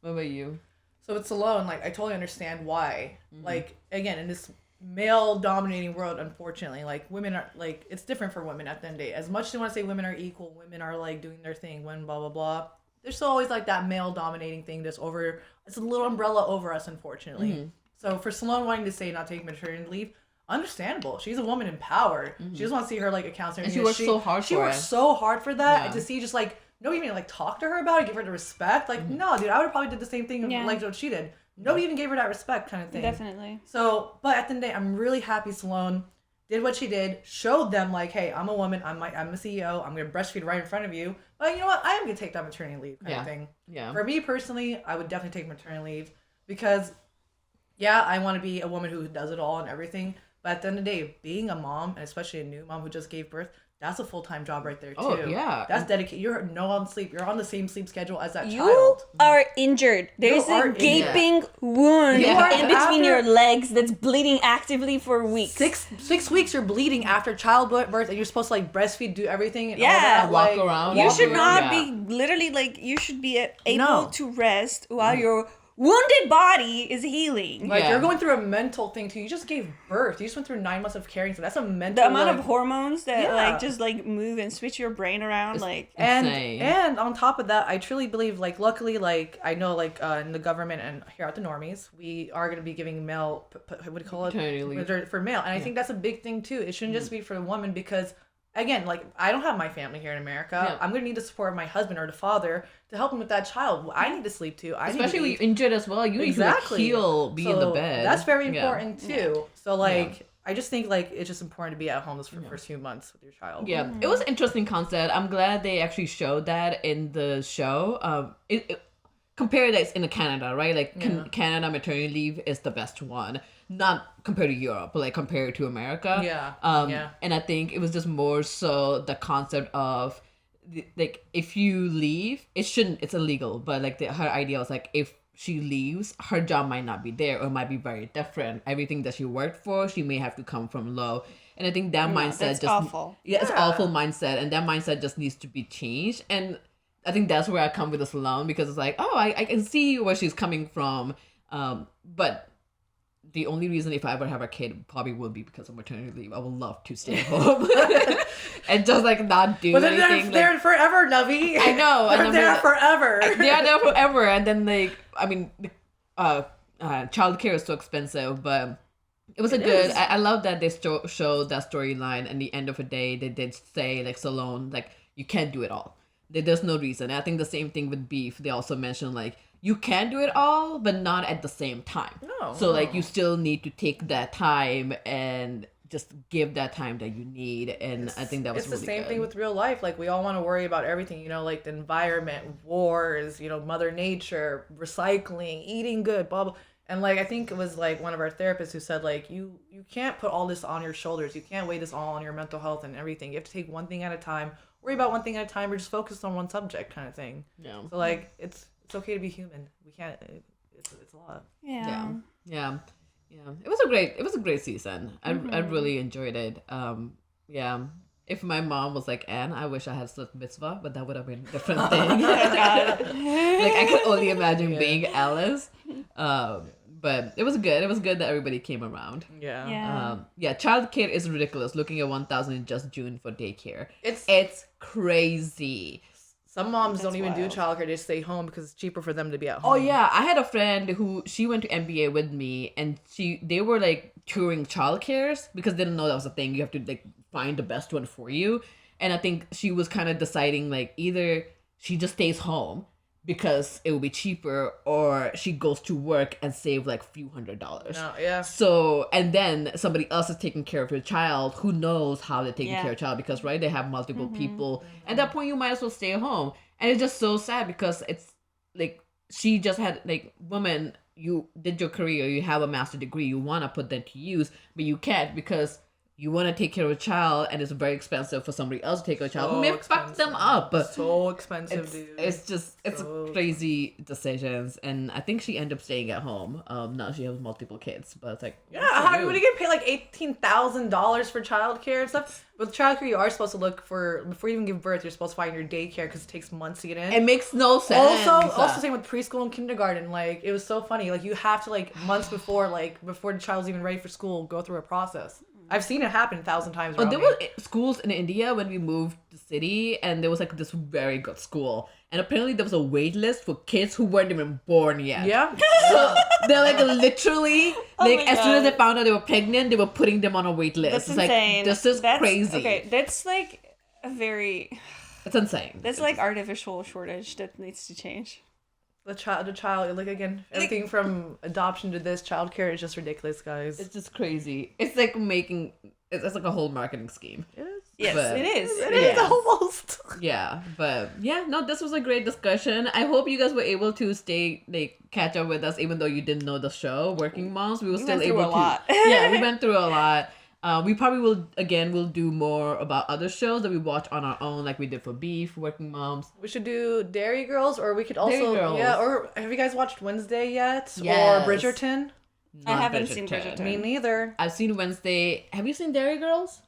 What about you? So it's alone. Like I totally understand why. Like again, in this male dominating world, unfortunately. Like women are like, it's different for women at the end of the day. As much as they want to say women are equal, women are like doing their thing, when blah blah blah, there's still always like that male dominating thing that's over, it's a little umbrella over us, unfortunately. So for Sloan wanting to say not taking maternity leave, understandable. She's a woman in power. She doesn't want to see her like accounts and she works so hard she for works it. so hard for that. And to see just like nobody even like talk to her about it, give her the respect. Like no, dude, I would have probably did the same thing like what she did. Nobody even gave her that respect, kind of thing. Definitely. So, but at the end of the day, I'm really happy Sloan did what she did, showed them like, hey, I'm a woman, I'm a CEO, I'm gonna breastfeed right in front of you. But you know what? I am gonna take that maternity leave kind of thing. Yeah. For me personally, I would definitely take maternity leave because, yeah, I want to be a woman who does it all and everything. But at the end of the day, being a mom, and especially a new mom who just gave birth, that's a full-time job right there too. Oh, yeah. That's dedicated. You're on sleep. You're on the same sleep schedule as that You child. are injured. There's are a gaping wound Yeah. in between After- your legs that's bleeding actively for weeks. 6 weeks you're bleeding after childbirth, and you're supposed to like breastfeed, do everything, and all Yeah. that. Walk like, around. You walk should around, not yeah. be literally like, you should be able No. to rest while your wounded body is healing. Like Yeah. you're going through a mental thing too. You just gave birth. You just went through 9 months of caring, so that's a mental. The amount like, of hormones that Yeah. like just like move and switch your brain around, like Insane. and on top of that, I truly believe like luckily like I know like in the government and here at the Normies, we are going to be giving male what do you call it, Maternity leave. for male, and I think that's a big thing too. It shouldn't just be for the woman because. Again, like I don't have my family here in America. Yeah. I'm gonna need the support of my husband or the father to help him with that child. I need to sleep too. Especially when you're injured as well. You need to Exactly. like, heal, be in the So bed. That's very Yeah. important too. So like, I just think like it's just important to be at home those first few months with your child. Yeah, it was an interesting concept. I'm glad they actually showed that in the show. Compare that in Canada, right? Like Canada maternity leave is the best one, not compared to Europe, but like compared to America. Yeah. And I think it was just more so the concept of like if you leave, it's illegal, but like her idea was like if she leaves, her job might not be there or it might be very different. Everything that she worked for, she may have to come from low. And I think that mindset that's just awful. Yeah, it's awful mindset, and that mindset just needs to be changed. And I think that's where I come with this alone because it's like, oh, I can see where she's coming from. But the only reason if I ever have a kid probably would be because of maternity leave. I would love to stay home and just like not do But then anything. they're forever, Navi. I know. They're and there forever. they are there forever. And then like, I mean, childcare is so expensive, but it was I love that they showed that storyline. And the end of the day, they did say like Salone, like you can't do it all. There's no reason. I think the same thing with beef. They also mentioned like you can do it all, but not at the same time. So like you still need to take that time and just give that time that you need. And I think that was it's really the same good. thing with real life. Like we all want to worry about everything, like the environment, wars, Mother Nature, recycling, eating good, blah blah. And like I think it was like one of our therapists who said like you can't put all this on your shoulders. You can't weigh this all on your mental health and everything. You have to take one thing at a time. Worry about one thing at a time, or just focus on one subject, kind of thing. Yeah. So like it's okay to be human. We can't. It's a lot. yeah. It was a great season. I really enjoyed it. If my mom was like Anne, I wish I had a mitzvah, but that would have been a different thing. Like I can only imagine being Alice. But it was good. It was good that everybody came around. Yeah. Childcare is ridiculous. Looking at 1,000 in just June for daycare. It's crazy. Some moms don't even wild. do childcare; they stay home because it's cheaper for them to be at Oh home. yeah, I had a friend who she went to MBA with me, and they were like touring childcares because they didn't know that was a thing. You have to like find the best one for you, and I think she was kind of deciding like either she just stays home because it will be cheaper, or she goes to work and save like few $100s. No, yeah. So, and then somebody else is taking care of your child who knows how they're taking Yeah. care of child because, right, they have multiple people. At that point, you might as well stay home. And it's just so sad because it's like, she just had, like, woman, you did your career, you have a master's degree, you want to put that to use, but you can't because you want to take care of a child and it's very expensive for somebody else to take care of a child who So may fuck them up. So expensive, dude. It's crazy decisions, and I think she ended up staying at home. Now she has multiple kids, but it's like, Yeah, how would you get paid like $18,000 for childcare and stuff? With childcare, you are supposed to look for, before you even give birth, you're supposed to find your daycare because it takes months to get in. it makes no sense. Also same with preschool and kindergarten. Like, it was so funny. Like, you have to, like, months before the child's even ready for school, go through a process. I've seen it happen 1,000 times. But there were schools in India when we moved to the city, and there was like this very good school, and apparently there was a wait list for kids who weren't even born yet. Yeah. So they're like literally like my as soon as God. they found out they were pregnant, they were putting them on a wait list. That's It's insane. like this is crazy. Okay, that's like a very. It's insane. That's like artificial shortage that needs to change. The child, like, again, everything from adoption to this, childcare is just ridiculous, guys. It's just crazy. It's like it's like a whole marketing scheme. It is. Yes, But- it is. It is almost. Yeah, but yeah, no, this was a great discussion. I hope you guys were able to catch up with us, even though you didn't know the show, Working Moms. We were still went through able a to. lot. Yeah, we went through a lot. We probably will do more about other shows that we watch on our own, like we did for Beef, Working Moms. We should do Dairy Girls, or we could also Dairy Girls. or have you guys watched Wednesday yet? Yes. Or Bridgerton? I Not haven't seen Bridgerton. Me neither. I've seen Wednesday. Have you seen Dairy Girls?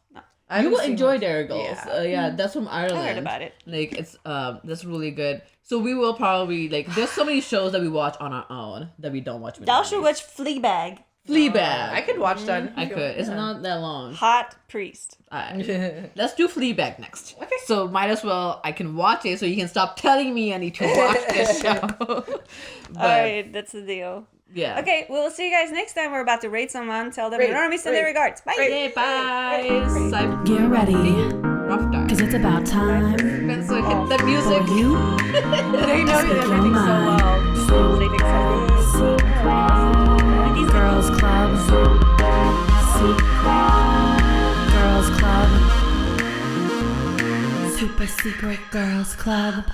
I You haven't will seen enjoy it. Dairy Girls. Yeah. That's from Ireland. I heard about it. Like it's that's really good. So we will probably there's so many shows that we watch on our own that we don't watch with Y'all Normies. should watch Fleabag. Fleabag. I could watch that. I could. It's not that long. Hot priest. Alright. Let's do Fleabag next. Okay. So might as well I can watch it so you can stop telling me I need to watch this show. But, Alright, that's the deal. yeah. Okay, we'll see you guys next time. We're about to rate someone. Tell them Rate, your normies and their rate, regards. Bye. Okay, bye. Get ready, Rough Dark. cause it's about time Spencer, hit the for music. you They know Speak your everything so mind. well. They think so. Secret Girls Club. Secret Girls Club. Super Secret Girls Club.